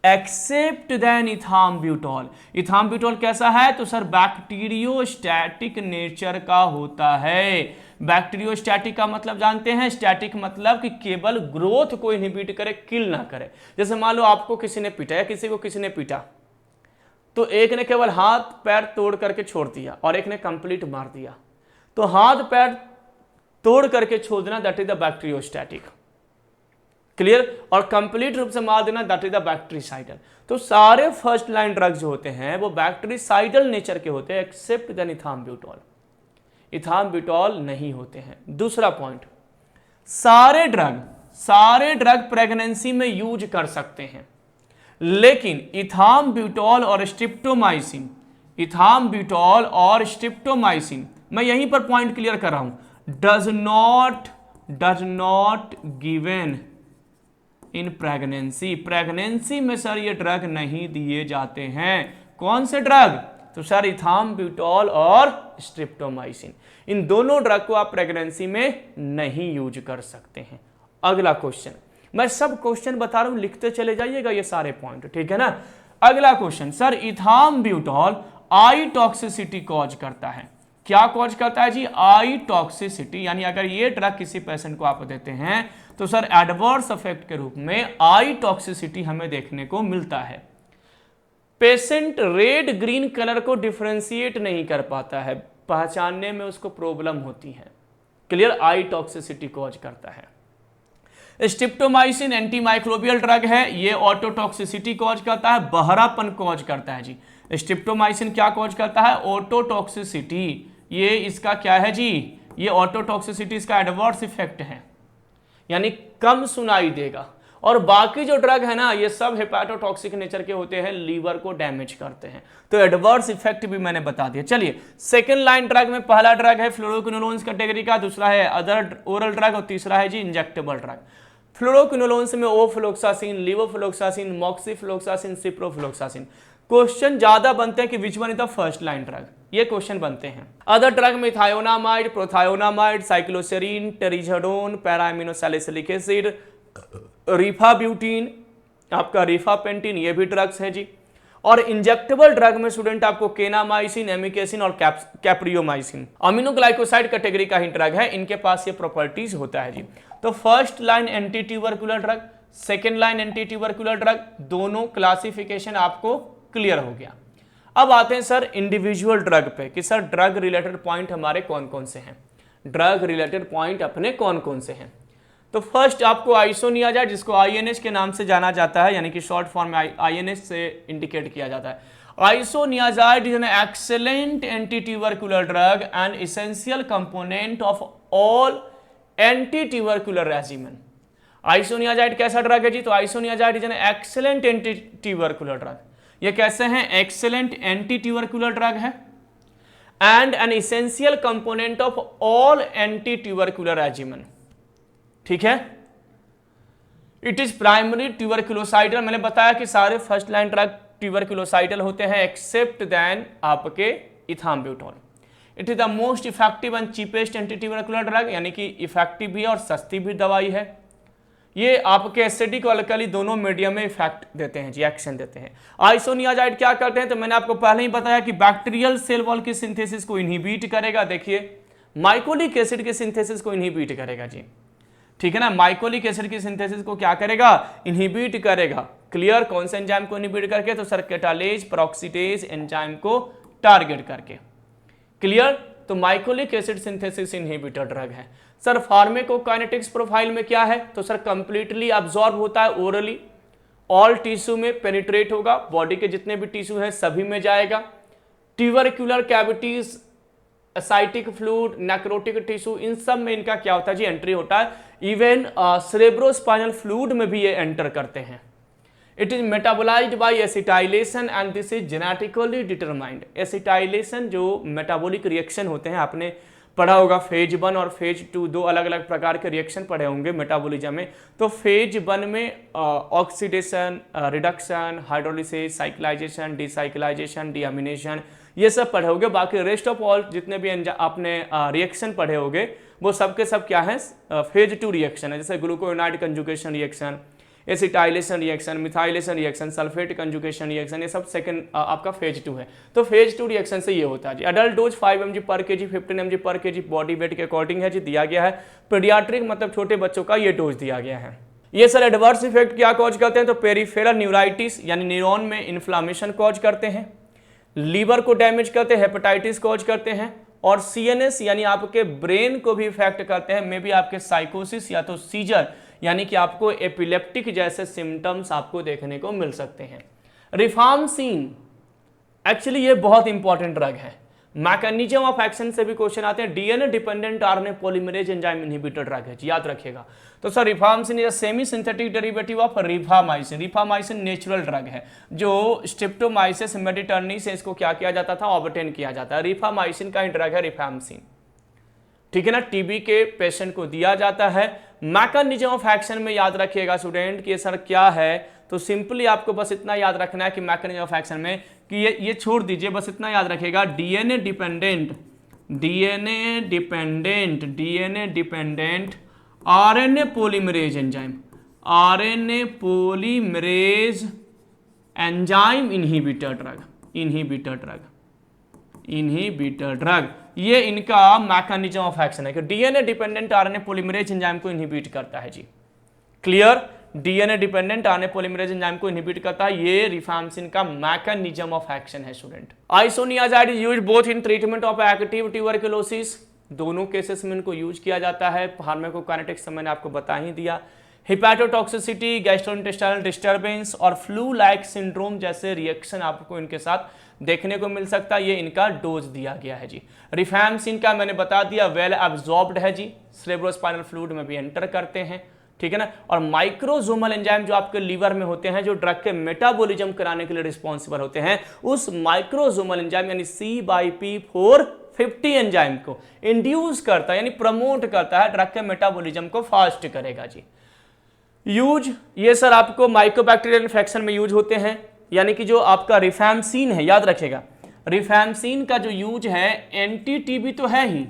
एक्सेप्ट देन इथाम्ब्यूटोल। इथाम्ब्यूटोल कैसा है, तो सर बैक्टीरियोस्टैटिक नेचर का होता है। बैक्टीरियोस्टैटिक का मतलब जानते हैं, स्टैटिक मतलब कि केवल ग्रोथ को इनहिबिट करे, किल ना करे। जैसे मान लो आपको किसी ने पीटा या किसी को किसी ने पीटा, तो एक ने केवल हाथ पैर तोड़ करके छोड़ दिया और एक ने कंप्लीट मार दिया। तो हाथ पैर तोड़ करके छोड़ देना, that is the bacteriostatic, clear, और कंप्लीट रूप से मार देना, दैट इज द बैक्टीरिसाइडल। तो सारे फर्स्ट लाइन ड्रग्स जो होते हैं वो बैक्टीरिसाइडल नेचर के होते हैं, एक्सेप्ट देन इथाम्ब्यूटोल। इथाम्ब्यूटोल नहीं होते हैं। दूसरा पॉइंट, सारे ड्रग प्रेगनेंसी में यूज कर सकते हैं, लेकिन इथाम्ब्यूटोल और स्ट्रिप्टोमाइसिन, मैं यहीं पर पॉइंट क्लियर कर रहा हूं, does not given in pregnancy में सर ये ड्रग नहीं दिए जाते हैं। कौन से ड्रग, तो सर इथाम्ब्यूटोल और स्ट्रिप्टोमाइसिन, इन दोनों ड्रग को आप प्रेगनेंसी में नहीं यूज कर सकते हैं। अगला क्वेश्चन, मैं सब क्वेश्चन बता रहा हूं, लिखते चले जाइएगा ये सारे पॉइंट, ठीक है ना। अगला क्वेश्चन, सर इथाम्ब्यूटोल आई टॉक्सिसिटी कॉज करता है, क्या कॉज करता है जी, आई टॉक्सिसिटी, यानी अगर ये ड्रग किसी पेशेंट को आप देते हैं तो सर एडवर्स इफेक्ट के रूप में आई टॉक्सिसिटी हमें देखने को मिलता है। पेशेंट रेड ग्रीन कलर को डिफरेंशिएट नहीं कर पाता है, पहचानने में उसको प्रॉब्लम होती है, क्लियर, आई टॉक्सिसिटी कॉज करता है। स्ट्रिप्टोमाइसिन एंटी माइक्रोबियल ड्रग है, ये ऑटोटॉक्सिसिटी कॉज करता है, बहरापन कॉज करता है जी। स्ट्रिप्टोमाइसिन क्या कॉज करता है, ऑटोटॉक्सिसिटी, ये इसका क्या है जी, ये ऑटोटॉक्सिसिटी इसका एडवर्स इफेक्ट है, यानी कम सुनाई देगा। और बाकी जो ड्रग है ना ये सब हेपाटोटॉक्सिक नेचर के होते हैं, लीवर को डैमेज करते हैं। तो एडवर्स इफेक्ट भी मैंने बता दिया। चलिए सेकंड लाइन ड्रग में पहला ड्रग है फ्लोरोक्विनोलोन्स कैटेगरी का, दूसरा है अदर ओरल ड्रग और तीसरा है जी इंजेक्टेबल ड्रग। फ्लोरोक्विनोलोन्स में ओफ्लोक्सासिन, लिवोफ्लोक्सासिन, मॉक्सीफ्लोक्सासिन, सिप्रोफ्लोक्सासिन। क्वेश्चन ज्यादा बनते हैं कि which one is the first line drug, ये क्वेश्चन बनते हैं। अदर ड्रग में थायोनामाइड, प्रोथायोनामाइड, साइक्लोसेरिन, टेरिजाडोन, पैरामिनोसैलिसिलिक एसिड, रिफाब्यूटिन, आपका रिफापेंटिन, ये भी ड्रग्स है जी। और इंजेक्टेबल ड्रग में स्टूडेंट आपको केनामाइसिन, एमिकेसिन और कैप्रियोमाइसिन, अमीनोग्लाइकोसाइड कैटेगरी का ही ड्रग है, इनके पास ये प्रॉपर्टीज होता है जी। तो first line anti tubercular drug, second line anti tubercular drug, दोनों क्लासिफिकेशन आपको क्लियर हो गया। अब आते हैं सर इंडिविजुअल ड्रग पे कि सर ड्रग रिलेटेड पॉइंट हमारे कौन कौन से हैं, ड्रग रिलेटेड पॉइंट अपने कौन कौन से हैं। तो फर्स्ट आपको आइसोनियाजाइड, जिसको आईएनएच के नाम से जाना जाता है, यानी कि शॉर्ट फॉर्म में आईएनएच से इंडिकेट किया जाता है। Isoniazid is an excellent anti tubercular drug and essential component of all anti tubercular regimen. Isoniazid कैसा ड्रग है जी? तो isoniazid is an excellent anti tubercular drug. ये कैसे हैं? एक्सेलेंट एंटी ट्यूबरकुलर ड्रग है and an essential component of all anti tubercular regimen. ठीक है, इट इज प्राइमरी ट्यूबरकुलोसाइडल। मैंने बताया कि सारे फर्स्ट लाइन ड्रग ट्यूबरकुलोसाइडल होते हैं एक्सेप्ट देन आपके ethambutol. It is the most effective and cheapest anti tubercular drug, यानी कि इफेक्टिव भी और सस्ती भी दवाई है। ये आपके एसिडिक और अल्कली दोनों मीडियम में इफेक्ट देते हैं जी, एक्शन देते हैं। आइसोनियाजाइड क्या करते हैं? तो मैंने आपको पहले ही बताया कि बैक्टीरियल सेल वॉल की सिंथेसिस को इनहिबिट करेगा। देखिए, माइकोलिक एसिड के सिंथेसिस को इनहिबिट करेगा जी। ठीक है ना, माइकोलिक एसिड की सिंथेसिस को क्या करेगा? इनहिबिट करेगा। क्लियर? कौन से एंजाइम को इनहिबिट करके? तो सर कैटालेज पेरोक्सीडेज एंजाइम को टारगेट करके। क्लियर? तो mycolic acid synthesis inhibitor drug है। सर फार्माकोकाइनेटिक्स प्रोफाइल में क्या है? तो सर कंप्लीटली अब्सॉर्ब होता है ओरली, ऑल टिश्यू में पेनिट्रेट होगा, बॉडी के जितने भी टिश्यू है सभी में जाएगा। Tubercular cavities, ascitic fluid, necrotic tissue, इन सब में इनका क्या होता है जी? एंट्री होता है। इवन सेरेब्रोस्पाइनल फ्लूइड में भी ये एंटर करते हैं। It is metabolised by acetylation and this is genetically determined. Acetylation जो मेटाबॉलिक रिएक्शन होते हैं, आपने पढ़ा होगा फेज 1 और फेज 2, दो अलग अलग प्रकार के रिएक्शन पढ़े होंगे मेटाबॉलिज्म में। तो फेज 1 में ऑक्सीडेशन, रिडक्शन, हाइड्रोलिसिस, साइक्लाइजेशन, डिसाइक्लाइजेशन, डीअमीनेशन, ये सब पढ़े होंगे। बाकी रेस्ट ऑफ ऑल जितने भी आपने रिएक्शन पढ़े होंगे वो सब के सब क्या है? फेज 2 रिएक्शन है, जैसे glucuronide conjugation reaction, acetylation reaction, methylation reaction, sulphate conjugation reaction, ये सब सेकंड आपका फेज 2 है। तो फेज 2 रिएक्शन से ये होता है जी। अडल्ट डोज 5 mg पर केजी, 15 mg पर केजी बॉडी वेट के अकॉर्डिंग है जी, दिया गया है। पीडियाट्रिक मतलब छोटे बच्चों का ये डोज दिया गया है। ये सर एडवर्स इफेक्ट क्या कॉज करते हैं? तो पेरिफेरल न्यूराइटिस यानी न्यूरॉन में इन्फ्लामेशन कॉज करते हैं, लीवर को डैमेज करते हैं, हेपेटाइटिस कॉज करते हैं, और सीएनएस यानी आपके ब्रेन को भी इफेक्ट करते हैं। मे बी आपके साइकोसिस या तो सीजर यानी कि आपको एपिलेप्टिक जैसे सिम्टम्स आपको देखने को मिल सकते हैं। रिफार्मसिन एक्चुअली ये बहुत इंपॉर्टेंट ड्रग है। मैकेनिज्म ऑफ एक्शन से भी क्वेश्चन आते हैं। DNA dependent RNA polymerase enzyme inhibitor drug है, याद रखिएगा। तो sir rifampicin is semi synthetic derivative of rifamycin. Rifamycin natural drug है जो स्ट्रेप्टोमाइसिस मेडिटर्नी से इसको क्या किया जाता था? ऑब्टेन किया जाता है। रिफामाइसिन का ही ड्रग है रिफार्मसिन। ठीक है ना, टीबी के पेशेंट को दिया जाता है। मैकेनिज्म ऑफ एक्शन में याद रखिएगा स्टूडेंट कि सर क्या है? तो सिंपली आपको बस इतना याद रखना है कि मैकेनिज्म ऑफ एक्शन में कि ये छोड़ दीजिए, बस इतना याद रखिएगा, DNA dependent RNA polymerase enzyme, RNA polymerase enzyme inhibitor drug, ये इनका मैकेनिज्म ऑफ एक्शन है कि DNA dependent RNA polymerase enzyme को इनहिबिट करता है जी। Clear? DNA dependent RNA polymerase enzyme को इनहिबिट करता है, ये रिफार्मसिन का मैकेनिज्म ऑफ एक्शन है student. Isoniazid is used both in treatment of active tuberculosis, दोनों केसेस में इनको यूज किया जाता है। फार्माकोकाइनेटिक्स मैंने आपको बता ही दिया। हिपैटोटॉक्सिसिटी, गैस्ट्रोइंटेस्टाइनल डिस्टर्बेंस और फ्लू लाइक सिंड्रोम जैसे रिएक्शन आपको इनके साथ देखने को मिल सकता है। ये इनका डोज दिया गया है जी। रिफार्मसिन का मैंने बता दिया वेल एब्जॉर्ब्ड है जी, सेरेब्रोस्पाइनल फ्लूइड में भी एंटर करते हैं। ठीक है ना, और माइक्रोजोमल एंजाइम जो आपके लीवर में होते हैं, जो ड्रग के मेटाबॉलिज्म कराने के लिए रिस्पॉन्सिबल होते हैं, उस माइक्रोजोमल एंजाइम यानी C/P450 एंजाइम को इंड्यूस करता है यानी प्रमोट करता है, ड्रग के मेटाबॉलिज्म को फास्ट करेगा जी। यूज ये सर आपको माइकोबैक्टीरियल इन्फेक्शन में यूज होते हैं, यानी कि जो आपका रिफार्मसिन है, याद रखेगा रिफार्मसिन का जो यूज है एंटी टीबी तो है ही,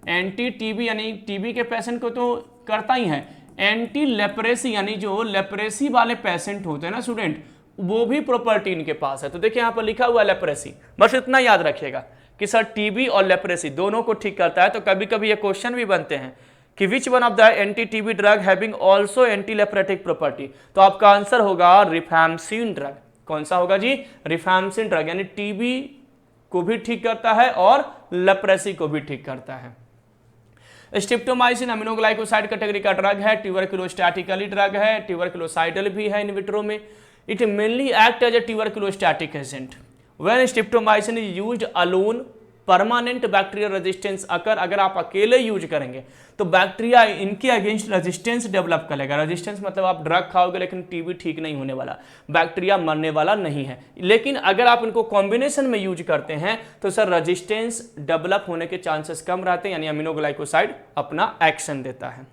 एंटी टीबी यानी टीबी के पेशेंट को तो करता ही है, एंटी लेप्रेसी यानी जो लेप्रेसी वाले पेशेंट होते हैं ना स्टूडेंट, वो भी प्रॉपर्टी इनके पास है। तो देखिए यहाँ पर लिखा हुआ है लेप्रेसी, बस इतना याद रखिएगा कि सर टीबी और लेप्रेसी दोनों को ठीक करता है। तो कभी कभी ये क्वेश्चन भी बनते हैं कि which one of the anti TB drug having also anti leprotic property, तो आपका आंसर होगा रिफार्मसिन ड्रग। कौन सा होगा जी? रिफार्मसिन ड्रग, यानी टीबी को भी ठीक करता है और लेप्रेसी को भी ठीक करता है। स्ट्रिप्टोमाइसिन अमीनोग्लाइकोसाइड कैटेगरी का ड्रग है, ट्यूबरक्लोस्टैटिकली ड्रग है, ट्यूबरक्लोसाइडल भी है इन विट्रो में। It mainly act as a tuberculostatic agent. When streptomycin is used alone permanent bacterial resistance occur, अगर आप अकेले यूज करेंगे तो बैक्टीरिया इनके अगेंस्ट रेजिस्टेंस डेवलप करेगा। रेजिस्टेंस मतलब आप ड्रग खाओगे लेकिन टीबी ठीक नहीं होने वाला, बैक्टीरिया मरने वाला नहीं है। लेकिन अगर आप इनको कॉम्बिनेशन में यूज करते हैं तो सर रेजिस्टेंस डेवलप होने के चांसेस कम रहते हैं, यानी अमीनोग्लाइकोसाइड अपना एक्शन देता है।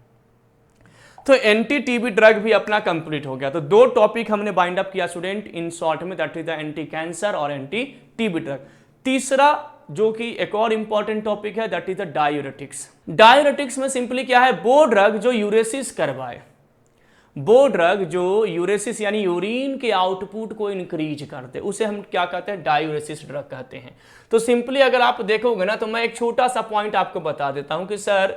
तो एंटी टीबी ड्रग भी अपना कंप्लीट हो गया। तो दो टॉपिक हमने बाइंड अप किया स्टूडेंट इन शॉर्ट में, that is the anti cancer और एंटी टीबी ड्रग। तीसरा जो कि एक और इंपॉर्टेंट टॉपिक है that is the diuretics. Diuretics में सिंपली क्या है, वो ड्रग जो यूरेसिस करवाए, वो ड्रग जो यूरेसिस यानी यूरिन के आउटपुट को इंक्रीज करते, उसे हम क्या कहते हैं, डायूरेसिस ड्रग कहते हैं। तो सिंपली अगर आप देखोगे ना तो मैं एक छोटा सा पॉइंट आपको बता देता हूं कि सर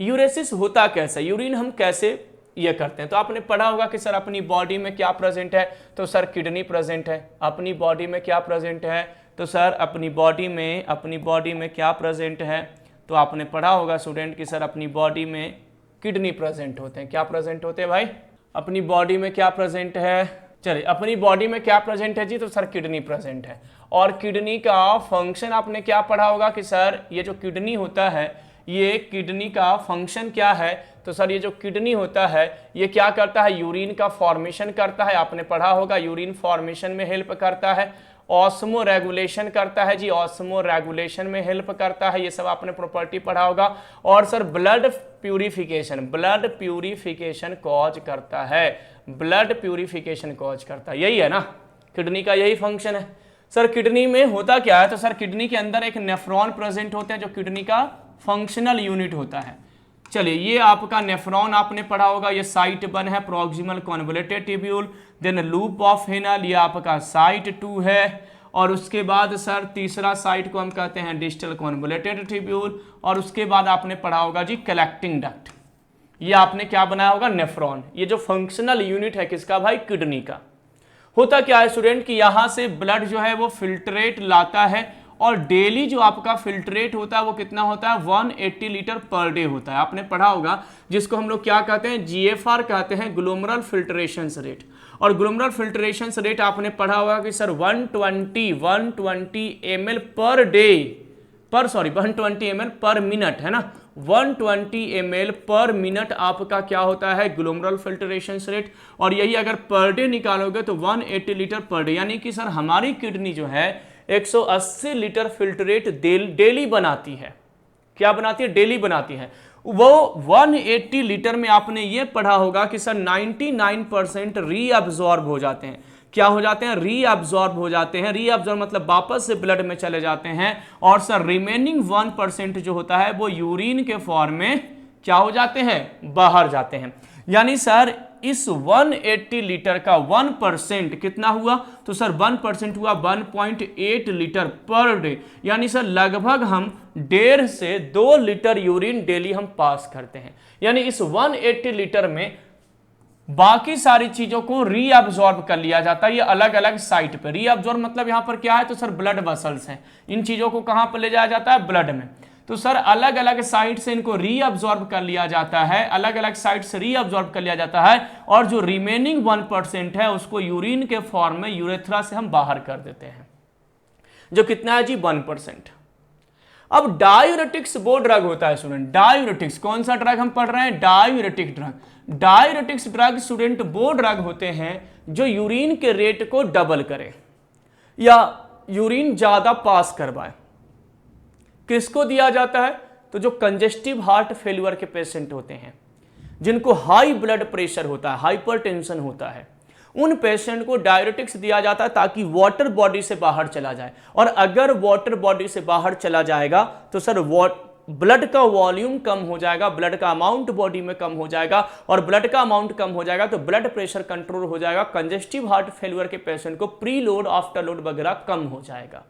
यूरेसिस होता कैसे, यूरिन हम कैसे ये करते हैं। तो आपने पढ़ा होगा कि सर अपनी बॉडी में क्या प्रेजेंट है, तो सर किडनी प्रेजेंट है। अपनी बॉडी में क्या प्रेजेंट है, तो सर अपनी बॉडी में क्या प्रेजेंट है, तो आपने पढ़ा होगा स्टूडेंट कि सर अपनी बॉडी में किडनी प्रेजेंट होते हैं। क्या प्रेजेंट होते हैं भाई, अपनी बॉडी में क्या प्रेजेंट है, चलिए अपनी बॉडी में क्या प्रेजेंट है जी, तो सर किडनी प्रेजेंट है। और किडनी का फंक्शन आपने क्या पढ़ा होगा कि सर ये जो किडनी होता है, ये किडनी का फंक्शन क्या है, तो सर ये जो किडनी होता है ये क्या करता है, यूरिन का फॉर्मेशन करता है। आपने पढ़ा होगा यूरिन फॉर्मेशन में हेल्प करता है, ऑस्मो रेगुलेशन करता है जी, ऑस्मो रेगुलेशन में हेल्प करता है, ये सब आपने प्रॉपर्टी पढ़ा होगा। और सर ब्लड प्यूरिफिकेशन कॉज करता है, ब्लड प्यूरिफिकेशन कॉज करता है, यही है ना किडनी का, यही फंक्शन है। सर किडनी में होता क्या है, तो सर किडनी के अंदर एक नेफ्रॉन प्रेजेंट होते हैं जो किडनी का फंक्शनल यूनिट होता है। चलिए ये आपका नेफ्रॉन आपने पढ़ा होगा, ये साइट 1 है proximal convoluted tubule, then loop of Henle, ये आपका साइट 2 है। और उसके बाद सर तीसरा साइट को हम कहते हैं डिस्टल कॉन्वोल्यूटेड ट्यूब्यूल। और उसके बाद आपने पढ़ा होगा जी कलेक्टिंग डक्ट, ये आपने क्या बनाया होगा, नेफ्रॉन। ये जो फंक्शनल यूनिट है किसका भाई, किडनी का। होता क्या है स्टूडेंट कि यहाँ से ब्लड जो है वो फिल्ट्रेट लाता है, और डेली जो आपका फिल्ट्रेट होता है वो कितना होता है, 180 लीटर पर डे होता है। आपने पढ़ा होगा जिसको हम लोग क्या कहते हैं, GFR कहते हैं, ग्लोमेरुलर फिल्ट्रेशन रेट। और ग्लोमेरुलर फिल्ट्रेशन रेट आपने पढ़ा होगा कि sir 120 ml per day, 120 ml पर मिनट है ना, 120 ml पर मिनट आपका क्या होता है, ग्लोमेरुलर फिल्ट्रेशन रेट। और यही अगर पर डे निकालोगे तो 180 लीटर पर डे, यानी कि सर हमारी किडनी जो है 180 लीटर फिल्ट्रेट डेली बनाती है। क्या बनाती है, डेली बनाती है। वो 180 लीटर में आपने ये पढ़ा होगा कि सर 99% रीअब्जॉर्ब हो जाते हैं। क्या हो जाते हैं, रीअब्जॉर्ब हो जाते हैं। रीअब्जॉर्ब मतलब वापस से ब्लड में चले जाते हैं। और सर रिमेनिंग 1% जो होता है वो यूरिन के फॉर्म में क्या हो जाते हैं, बाहर जाते हैं। यानी सर इस 180 लीटर का 1% कितना हुआ, तो सर 1% हुआ 1.8 लीटर पर डे। यानी सर लगभग हम 1.5 से 2 लीटर यूरिन डेली हम पास करते हैं। यानी इस 180 लीटर में बाकी सारी चीजों को रीअब्जॉर्ब कर लिया जाता है। ये अलग अलग साइट पे रीअब्जॉर्ब मतलब यहां पर क्या है, तो सर ब्लड वेसल्स हैं, इन चीजों को कहां पर ले जाया जाता है, ब्लड में। तो सर अलग अलग साइट से इनको रीअब्जॉर्ब कर लिया जाता है, अलग अलग साइट से रीअब्जॉर्ब कर लिया जाता है। और जो रिमेनिंग 1% है उसको यूरिन के फॉर्म में यूरेथ्रा से हम बाहर कर देते हैं, जो कितना है जी, 1%। अब डायूरेटिक्स वो ड्रग होता है स्टूडेंट, डायूरेटिक्स कौन सा ड्रग हम पढ़ रहे हैं, diuretic drug. Diuretics drug student वो ड्रग होते हैं जो यूरिन के रेट को डबल करे या यूरिन ज्यादा पास करवाए। किसको दिया जाता है, तो जो कंजेस्टिव हार्ट फेल्यूर के पेशेंट होते हैं, जिनको हाई ब्लड प्रेशर होता है, हाइपरटेंशन होता है, उन पेशेंट को डायूरेटिक्स दिया जाता है ताकि वाटर बॉडी से बाहर चला जाए। और अगर वाटर बॉडी से बाहर चला जाएगा तो सर ब्लड का वॉल्यूम कम हो जाएगा, ब्लड का अमाउंट बॉडी में कम हो जाएगा। और ब्लड का अमाउंट कम हो जाएगा तो ब्लड प्रेशर कंट्रोल हो जाएगा। कंजेस्टिव हार्ट फेल्यूर के पेशेंट को प्री लोड आफ्टर लोड वगैरह कम हो जाएगा।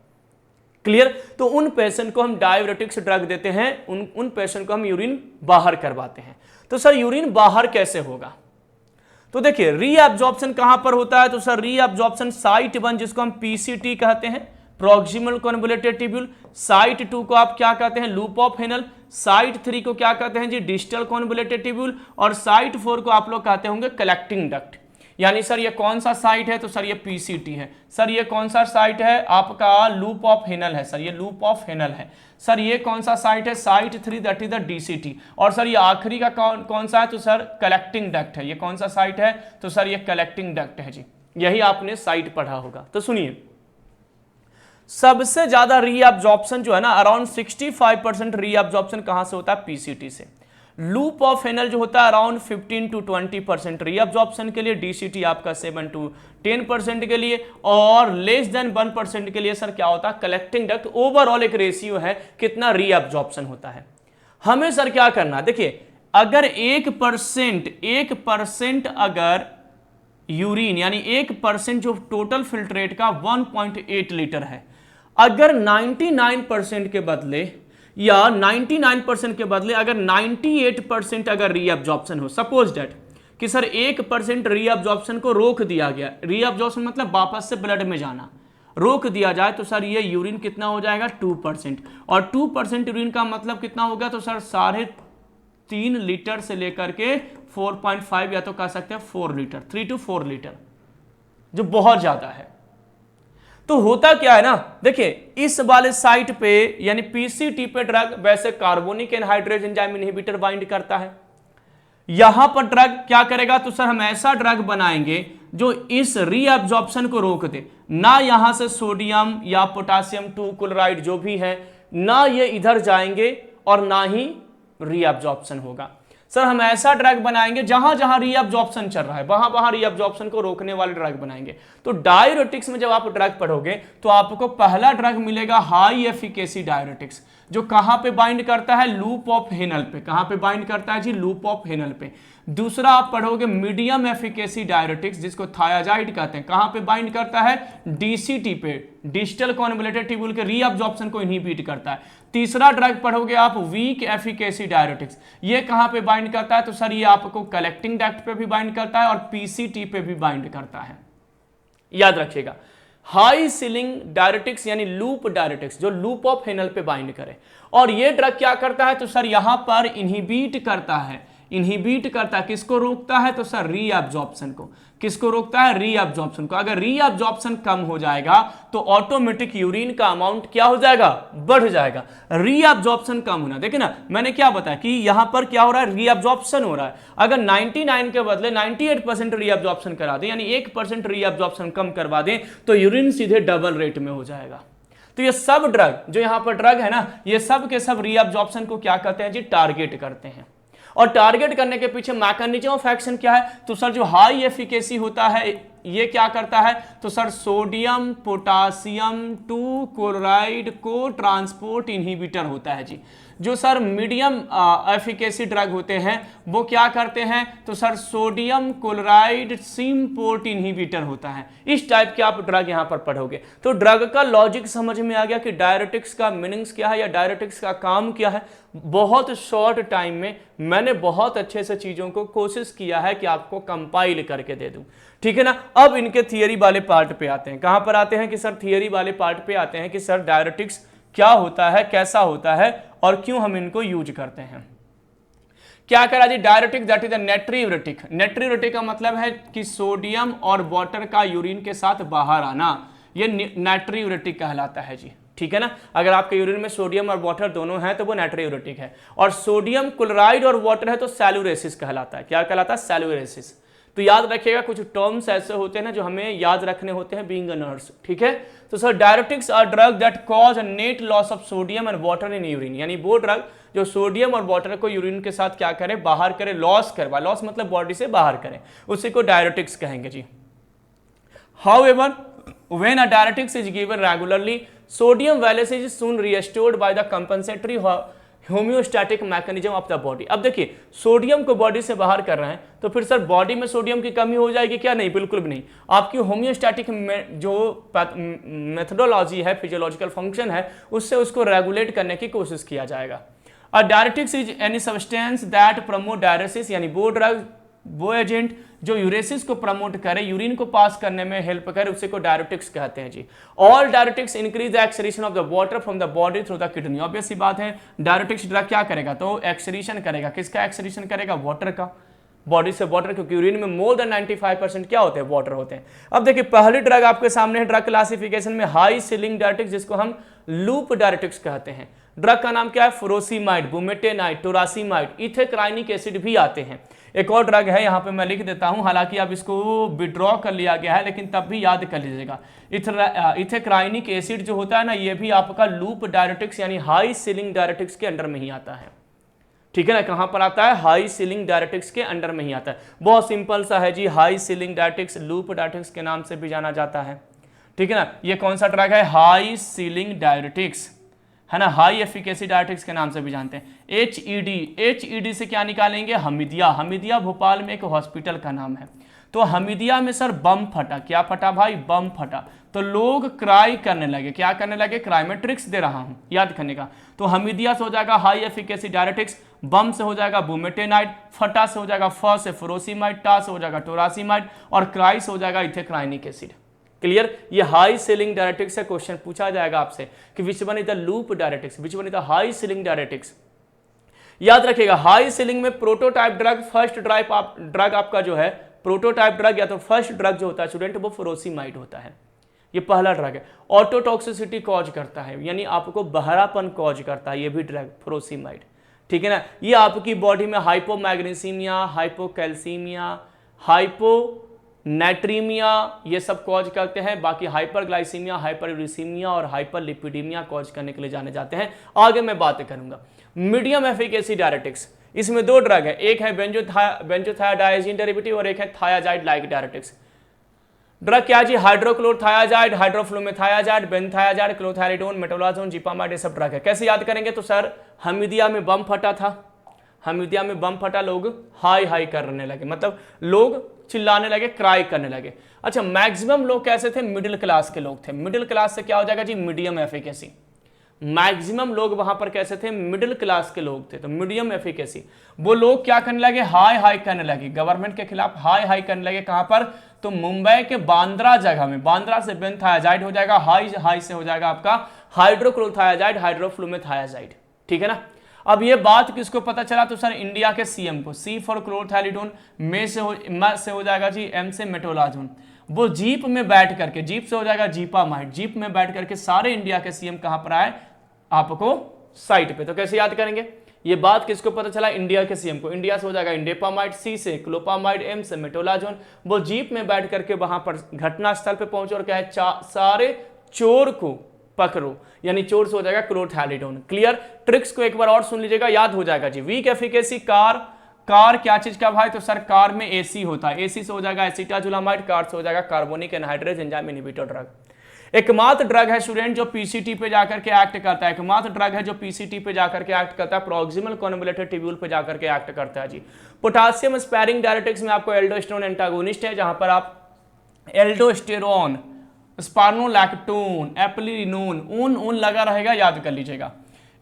क्लियर। तो उन पेशेंट को हम डायूरेटिक्स ड्रग देते हैं, उन पेशेंट को हम यूरिन बाहर करवाते हैं। तो सर यूरिन बाहर कैसे होगा, तो देखिए रीअब्जॉर्प्शन कहां पर होता है, तो सर रीअब्जॉर्प्शन साइट 1 जिसको हम PCT कहते हैं, प्रॉक्सिमल कॉन्वोल्यूटेड ट्यूब्यूल, साइट 2 को आप क्या कहते हैं, लूप ऑफ हेनल, साइट 3 को क्या कहते हैं जी, डिस्टल कॉन्वोल्यूटेड ट्यूब्यूल, और साइट 4 को आप लोग कहते होंगे कलेक्टिंग डक्ट। यानी सर ये कौन सा साइट है, तो सर ये पीसीटी है। सर ये कौन सा साइट है, आपका लूप ऑफ हेनल है। सर ये लूप ऑफ हेनल है। सर ये कौन सा साइट है, site 3, that is the DCT. और सर ये आखिरी का कौन सा है, तो सर कलेक्टिंग डक्ट है। ये कौन सा साइट है, तो सर ये कलेक्टिंग डक्ट है जी। यही आपने साइट पढ़ा होगा। तो सुनिए, सबसे ज्यादा रीअब्जॉर्प्शन जो है ना, अराउंड 65% रीअब्जॉर्प्शन कहां से होता है, पीसीटी से। लूप ऑफ हेनल जो होता है अराउंड 15 to 20% रीअब्जॉर्प्शन के लिए, डीसीटी आपका 7 to 10% के लिए, और लेस देन 1% के लिए सर क्या होता है, कलेक्टिंग डक्ट। ओवरऑल एक रेशियो है कितना रीअब्जॉर्प्शन होता है। हमें सर क्या करना, देखिए अगर 1% अगर यूरिन यानी 1% जो टोटल फिल्ट्रेट का 1.8 लीटर है, अगर 99% के बदले या 99% के बदले अगर 98% अगर रीअब्जॉर्प्शन हो, सपोज दैट कि सर 1% रीअब्जॉर्प्शन को रोक दिया गया, रीअब्जॉर्प्शन मतलब वापस से ब्लड में जाना रोक दिया जाए, तो सर ये यूरिन कितना हो जाएगा, 2%। और 2% यूरिन का मतलब कितना होगा, तो सर 3.5 लीटर से लेकर के 4.5 या तो कह सकते हैं 4 लीटर, 3 to 4 लीटर, जो बहुत ज्यादा है। तो होता क्या है ना, देखिए इस वाले साइट पे यानी पीसीटी पे ड्रग वैसे carbonic anhydrase enzyme inhibitor bind करता है। यहां पर ड्रग क्या करेगा, तो सर हम ऐसा ड्रग बनाएंगे जो इस रीअब्जॉर्प्शन को रोक दे। ना यहां से सोडियम या पोटासियम 2 क्लोराइड जो भी है, ना ये इधर जाएंगे और ना ही रीअब्जॉर्प्शन होगा। सर हम ऐसा ड्रग बनाएंगे जहां जहां रीअब्जॉर्प्शन चल रहा है वहां वहां रीअब्जॉर्प्शन को रोकने वाले ड्रग बनाएंगे। तो डाययूरेटिक्स में जब आप ड्रग पढ़ोगे तो आपको पहला ड्रग मिलेगा हाई एफिकेसी डाययूरेटिक्स, जो कहां पे बाइंड करता है, लूप ऑफ हेनल पे। कहां पे बाइंड करता है जी, लूप ऑफ हेनल पे। दूसरा आप पढ़ोगे मीडियम एफिकेसी डाययूरेटिक्स, जिसको थायाजाइड कहते हैं, कहां पे बाइंड करता है, डीसीटी पे, डिस्टल कॉन्वोल्यूटेड ट्यूब्यूल के रीअब्जॉर्प्शन को इनहिबिट करता है। तीसरा ड्रग पढ़ोगे आप वीक एफिकेसी डाययूरेटिक्स, ये कहां पे बाइंड करता है, तो सर ये आपको कलेक्टिंग डक्ट पे भी बाइंड करता है और पीसीटी पे भी बाइंड करता है। याद रखिएगा, हाई सीलिंग डायरेटिक्स यानी लूप डायरेटिक्स जो लूप ऑफ हेनल पे बाइंड करे, और ये ड्रग क्या करता है, तो सर यहां पर इनहिबिट करता है। इनहिबिट करता है, किसको रोकता है, तो सर रीअब्जॉर्प्शन को। किसको रोकता है, रीअब्जॉर्प्शन को। अगर रीअब्जॉर्प्शन कम हो जाएगा तो ऑटोमेटिक यूरिन का अमाउंट क्या हो जाएगा, बढ़ जाएगा। रीअब्जॉर्प्शन कम होना, देखिए ना मैंने क्या बताया कि यहां पर क्या हो रहा है, रीअब्जॉर्प्शन हो रहा है। अगर 99 के बदले 98% रीअब्जॉर्प्शन करा दें, यानी 1% रीअब्जॉर्प्शन कम करवा दें, तो यूरिन सीधे डबल रेट में हो जाएगा। तो ये सब ड्रग जो यहां पर ड्रग है ना, ये सब के सब रीअब्जॉर्प्शन को क्या कहते हैं जी, टारगेट करते हैं। और टारगेट करने के पीछे मैकेनिज्म ऑफ एक्शन क्या है, तो सर जो हाई एफिकेसी होता है ये क्या करता है, तो सर सोडियम पोटासियम 2 क्लोराइड को ट्रांसपोर्ट इनहिबिटर होता है जी। जो सर मीडियम एफिकेसी ड्रग होते हैं वो क्या करते हैं, तो sir sodium chloride symport inhibitor होता है। इस टाइप के आप ड्रग यहां पर पढ़ोगे। तो ड्रग का लॉजिक समझ में आ गया कि डायरेटिक्स का मीनिंग्स क्या है या डायरेटिक्स का काम क्या है। बहुत शॉर्ट टाइम में मैंने बहुत अच्छे से चीजों को कोशिश किया है कि आपको कंपाइल करके दे दूं, ठीक है ना। अब इनके थियरी वाले पार्ट पे आते हैं। कहां पर आते हैं कि सर थियरी वाले पार्ट पे आते हैं कि सर डायरेटिक्स क्या होता है, कैसा होता है और क्यों हम इनको यूज करते हैं। क्या करा जी, diuretic that is a natriuretic. Natriuretic का मतलब है कि सोडियम और वाटर का यूरिन के साथ बाहर आना, ये नेट्रीयूरेटिक कहलाता है जी, ठीक है ना। अगर आपके यूरिन में सोडियम और वाटर दोनों हैं तो वो नेट्रीयूरेटिक है, और सोडियम क्लोराइड और वाटर है तो सैलुरेसिस कहलाता है। क्या कहलाता है, सैलुरेसिस। तो याद रखिएगा कुछ टर्म्स ऐसे होते हैं ना जो हमें याद रखने होते हैं बीइंग अ नर्स, ठीक है। तो sir diuretics are drug that cause a net loss of sodium and water in urine, यानी वो ड्रग जो सोडियम और वाटर को यूरिन के साथ क्या करे, बाहर करे, लॉस करवा, लॉस मतलब बॉडी से बाहर करे, उसी को डायरेटिक्स कहेंगे जी। However when a diuretics is given regularly, sodium balance is soon restored by the compensatory homeostatic mechanism of the body. अब देखिए सोडियम को बॉडी से बाहर कर रहे हैं तो फिर सर बॉडी में सोडियम की कमी हो जाएगी क्या, नहीं, बिल्कुल भी नहीं। आपकी होम्योस्टैटिक जो मेथडोलॉजी है, फिजियोलॉजिकल फंक्शन है, उससे उसको रेगुलेट करने की कोशिश किया जाएगा। Diuretics is any substance that promote diuresis, यानी वो ड्रग वो एजेंट जो यूरेसिस को प्रमोट करे, यूरिन को पास करने में हेल्प करे, उसी को डायरेटिक्स कहते हैं जी। All diuretics increase the excretion of the water from the body through the kidney. Obvious सी बात है, डायरेटिक्स ड्रग क्या करेगा, तो एक्सक्रीशन करेगा। किसका एक्सक्रीशन करेगा, वाटर का, बॉडी से वाटर, क्योंकि यूरिन में मोर देन 95% क्या होते हैं, वाटर होते हैं। अब देखिए पहली ड्रग आपके सामने है, ड्रग क्लासिफिकेशन में हाई सीलिंग डायरेटिक्स, जिसको हम लूप डायरेटिक्स कहते हैं। ड्रग का नाम क्या है, फुरोसीमाइड, बुमेटेनाइड, टोरासीमाइड, इथेक्राइनिक एसिड भी आते हैं। एक और ड्रग है, यहाँ पे मैं लिख देता हूं, हालांकि अब इसको विड्रॉ कर लिया गया है, लेकिन तब भी याद कर लीजिएगा। इथेक्राइनिक एसिड जो होता है ना, ये भी आपका लूप डायरेटिक्स यानी हाई सीलिंग डायरेटिक्स के अंडर में ही आता है। ठीक है ना, कहां पर आता है, हाई सीलिंग डायरेटिक्स के अंडर में ही आता है। बहुत सिंपल सा है जी, high ceiling diuretics loop diuretics के नाम से भी जाना जाता है। ठीक है ना, ये कौन सा ड्रग है, हाई सीलिंग डायरेटिक्स है ना, हाई एफिकेसी डायरेटिक्स के नाम से भी जानते हैं। एचईडी से क्या निकालेंगे, हमीदिया। हमीदिया भोपाल में एक हॉस्पिटल का नाम है। तो हमीदिया में सर बम फटा, क्या फटा भाई, बम फटा, तो लोग क्राई करने लगे। क्या करने लगे, क्राई में ट्रिक्स दे रहा हूं याद करने का। तो हमीदिया से हो जाएगा हाई एफिकेसी डायरेटिक्स, बम से हो जाएगा बुमेटेनाइड, फटा से हो जाएगा से फुरोसीमाइड, टा से हो जाएगा टोरासीमाइड, और क्राई से हो जाएगा इथेक्राइनिक एसिड। क्लियर, ये हाई सीलिंग डायरेटिक्स से क्वेश्चन पूछा जाएगा आपसे कि which one is the loop diuretics, which one is the high ceiling diuretics. याद रखिएगा, हाई सीलिंग में प्रोटोटाइप ड्रग, फर्स्ट ड्रग आपका जो है प्रोटोटाइप ड्रग या तो फर्स्ट ड्रग जो होता है स्टूडेंट, वो फुरोसीमाइड होता है। ये पहला ड्रग है। ऑटोटॉक्सिसिटी कॉज करता है, यानी आपको बहरापन कॉज करता है, ये भी ड्रग फुरोसीमाइड। ठीक है ना, ये आपकी बॉडी में हाइपोमैग्नीसीमिया, हाइपोकैल्सीमिया, हाइपोनेट्रीमिया ये सब कॉज करते हैं। बाकी हाइपरग्लाइसीमिया, हाइपरयूरिसीमिया और हाइपरलिपिडीमिया कॉज करने के लिए जाने जाते हैं। आगे मैं बात करूंगा। मीडियम एफिकेसी डायरेटिक्स, इसमें दो ड्रग है, एक है बेंजोथायाडाइजीन डेरिवेटिव और एक है थायाजाइड लाइक डायरेटिक्स। ड्रग क्या जी, हाइड्रोक्लोरथायाजाइड, हाइड्रोफ्लोमेथायाजाइड, बेंथायाजाइड, क्लोथैरिडोन, मेटोलाजोन, जिपामाइड, ये सब ड्रग है। कैसे याद करेंगे, तो सर हमीदिया में बम फटा था, हमीदिया में बम फटा, लोग हाई हाई करने लगे, मतलब लोग चिल्लाने लगे, क्राई करने लगे। अच्छा, मैक्सिमम लोग कैसे थे, मिडिल क्लास के लोग थे। मिडिल क्लास से क्या हो जाएगा जी, मीडियम एफिकेसी। मैक्सिमम लोग वहां पर कैसे थे, मिडिल क्लास के लोग थे, तो मीडियम एफिकेसी। वो लोग क्या करने लगे, हाई हाई करने लगे, गवर्नमेंट के खिलाफ हाई हाई करने लगे। कहां पर, तो मुंबई के बांद्रा जगह में, बांद्रा से बेंथायाजाइड हो जाएगा, हाई हाई से हो जाएगा आपका हाइड्रोक्लोरथायाजाइड, हाइड्रोफ्लोमेथायाजाइड। ठीक है ना। अब ये बात किसको पता चला, तो सर इंडिया के सीएम को। सी फॉर क्लोरथैलिडोन, म से हो जाएगा जी, एम से मेटोलाजोन। वो जीप में बैठ करके, जीप से हो जाएगा जीपामाइड, जीप में बैठ करके सारे इंडिया के सीएम कहां पर आए, आपको साइट पे। तो कैसे याद करेंगे, ये बात किसको पता चला, इंडिया के सीएम को। इंडिया से हो जाएगा इंडेपामाइड, सी से क्लोपामाइड, एम से मेटोलाजोन। वो जीप में बैठ करके वहां पर घटनास्थल पे पहुंचे और क्या है, सारे चोर को पकड़ो, यानी चोर से हो जाएगा क्लोरथैलिडोन। क्लियर, ट्रिक्स को एक बार और सुन लीजिएगा, याद हो जाएगा जी। वीक एफिकेसी, कार क्या चीज का भाई, तो सर कार में एसी होता है, एसी से हो जाएगा एसिटाजुलामाइड, कार से हो जाएगा carbonic anhydrase enzyme inhibitor drug. एकमात्र ड्रग है स्टूडेंट जो पीसीटी पे जाकर के एक्ट करता है, एकमात्र ड्रग है जो पीसीटी पे जाकर के एक्ट करता है, प्रोक्सिमल कॉन्वोल्यूटेड ट्यूब्यूल पे जाकर के एक्ट करता है जी। पोटासियम स्पैरिंग डायरेटिक्स में आपको एल्डोस्टेरोन एंटागोनिस्ट है, जहां पर आप एल्डोस्टेरोन, स्पार्नोलैक्टोन, एप्लिनोन, ऊन लगा रहेगा, याद कर लीजिएगा।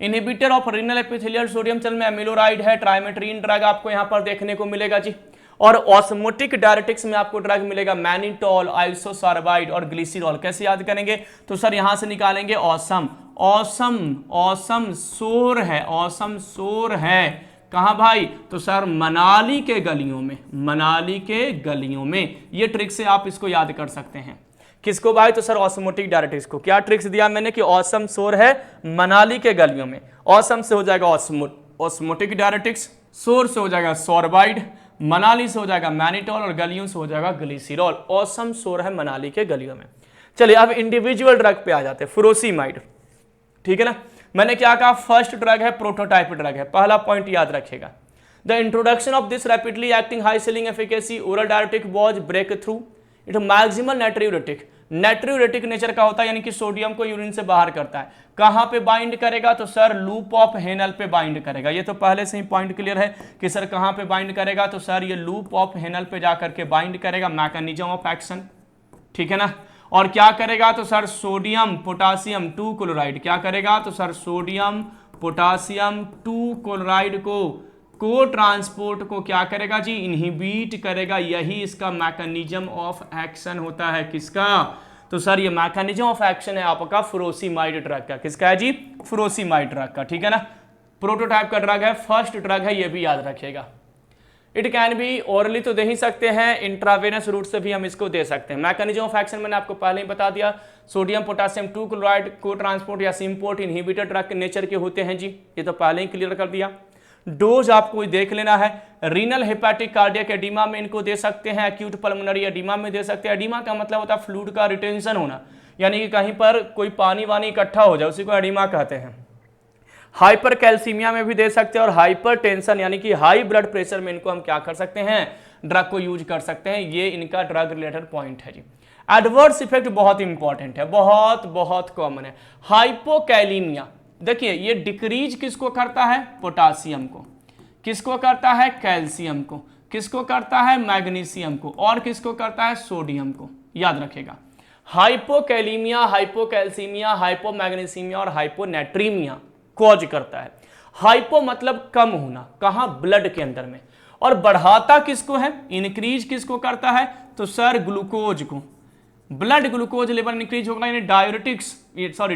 Inhibitor of renal epithelial sodium channel में एमिलोराइड है, ट्राइमेट्रीन ड्रग आपको यहां पर देखने को मिलेगा जी। और ऑस्मोटिक डायरेटिक्स में आपको ड्रग मिलेगा मैनिटॉल, आइसोसार्बाइड और ग्लिसरॉल। कैसे याद करेंगे, तो सर यहां से निकालेंगे ऑसम, ऑसम सोर है, ऑसम सोर है कहां भाई, तो सर मनाली के गलियों में, मनाली के गलियों में। ये ट्रिक से आप इसको याद कर सकते हैं। किसको भाई, तो सर ऑस्मोटिक डायरेटिक्स को। क्या ट्रिक्स दिया मैंने कि ऑसम सोर है मनाली के गलियों में। ऑसम से हो जाएगा ऑस्मोटिक डायरेटिक्स, सोर से हो जाएगा सॉर्बाइड, मनाली से हो जाएगा मैनिटॉल और गलियों से हो जाएगा ग्लिसरॉल। ऑसम सोर है मनाली के गलियों में। चलिए अब इंडिविजुअल ड्रग पे आ जाते हैं। फुरोसीमाइड, ठीक है ना। मैंने क्या कहा, फर्स्ट ड्रग है, प्रोटोटाइप ड्रग है। पहला पॉइंट याद रखिएगा, the introduction of this rapidly acting high ceiling efficacy oral diuretic was break through it maximal natriuretic. Natriuretic nature का होता है, यानी कि सोडियम को यूरिन से बाहर करता है। कहां पे बाइंड करेगा, तो सर लूप ऑफ हेनल पे बाइंड करेगा। ये तो पहले से ही पॉइंट क्लियर है कि सर कहां पे बाइंड करेगा, तो सर ये लूप ऑफ हेनल पे जाकर के बाइंड करेगा, मैकेनिज्म ऑफ एक्शन, ठीक है ना। और क्या करेगा, तो सर सोडियम पोटासियम 2 क्लोराइड क्या करेगा, तो सर सोडियम पोटासियम 2 क्लोराइड को को ट्रांसपोर्ट को क्या करेगा जी, इनहिबिट करेगा। यही इसका मैकेनिज्म ऑफ एक्शन होता है। किसका? तो सर ये मैकेनिज्म ऑफ एक्शन है आपका फुरोसिमाइड ड्रग का। किसका है जी? फुरोसिमाइड ड्रग का, ठीक है ना। प्रोटोटाइप का ड्रग है, फर्स्ट ड्रग है, ये भी याद रखिएगा। इट कैन बी ओरली तो दे ही सकते हैं, इंट्रावेनस रूट से भी हम इसको दे सकते हैं। मैकेनिज्म ऑफ एक्शन मैंने आपको पहले ही बता दिया, सोडियम पोटेशियम 2 क्लोराइड को ट्रांसपोर्ट या सिम्पोर्ट इनहिबिटर ड्रग के नेचर के होते हैं जी, ये तो पहले ही क्लियर कर दिया। डोज आपको देख लेना है, रीनल हेपेटिक कार्डियक एडिमा में इनको दे सकते हैं, एक्यूट पल्मोनरी एडिमा में दे सकते हैं। एडिमा का मतलब होता है फ्लूइड का रिटेंशन होना, यानी कि कहीं पर कोई पानी वानी इकट्ठा हो जाए, उसी को एडिमा कहते हैं। हाइपर कैल्सीमिया में भी दे सकते हैं, और हाइपर टेंशन यानी कि हाई ब्लड प्रेशर में इनको हम क्या कर सकते हैं, ड्रग को यूज कर सकते हैं। ये इनका ड्रग रिलेटेड पॉइंट है जी। एडवर्स इफेक्ट बहुत इंपॉर्टेंट है, बहुत बहुत कॉमन है। हाइपोकैलीमिया, देखिए ये डिक्रीज किसको करता है, पोटासियम को, किसको करता है, कैल्शियम को, किसको करता है, मैग्नीशियम को, और किसको करता है, सोडियम को। याद रखेगा, हाइपोकैलीमिया, हाइपोकैल्सीमिया, हाइपोमैग्नीसीमिया और हाइपोनेट्रीमिया कॉज करता है। हाइपो मतलब कम होना, कहां, ब्लड के अंदर में, और बढ़ाता किसको है, इंक्रीज किसको करता है, तो सर ग्लूकोज को। ब्लड ग्लूकोज लेवल इंक्रीज होगा, यानी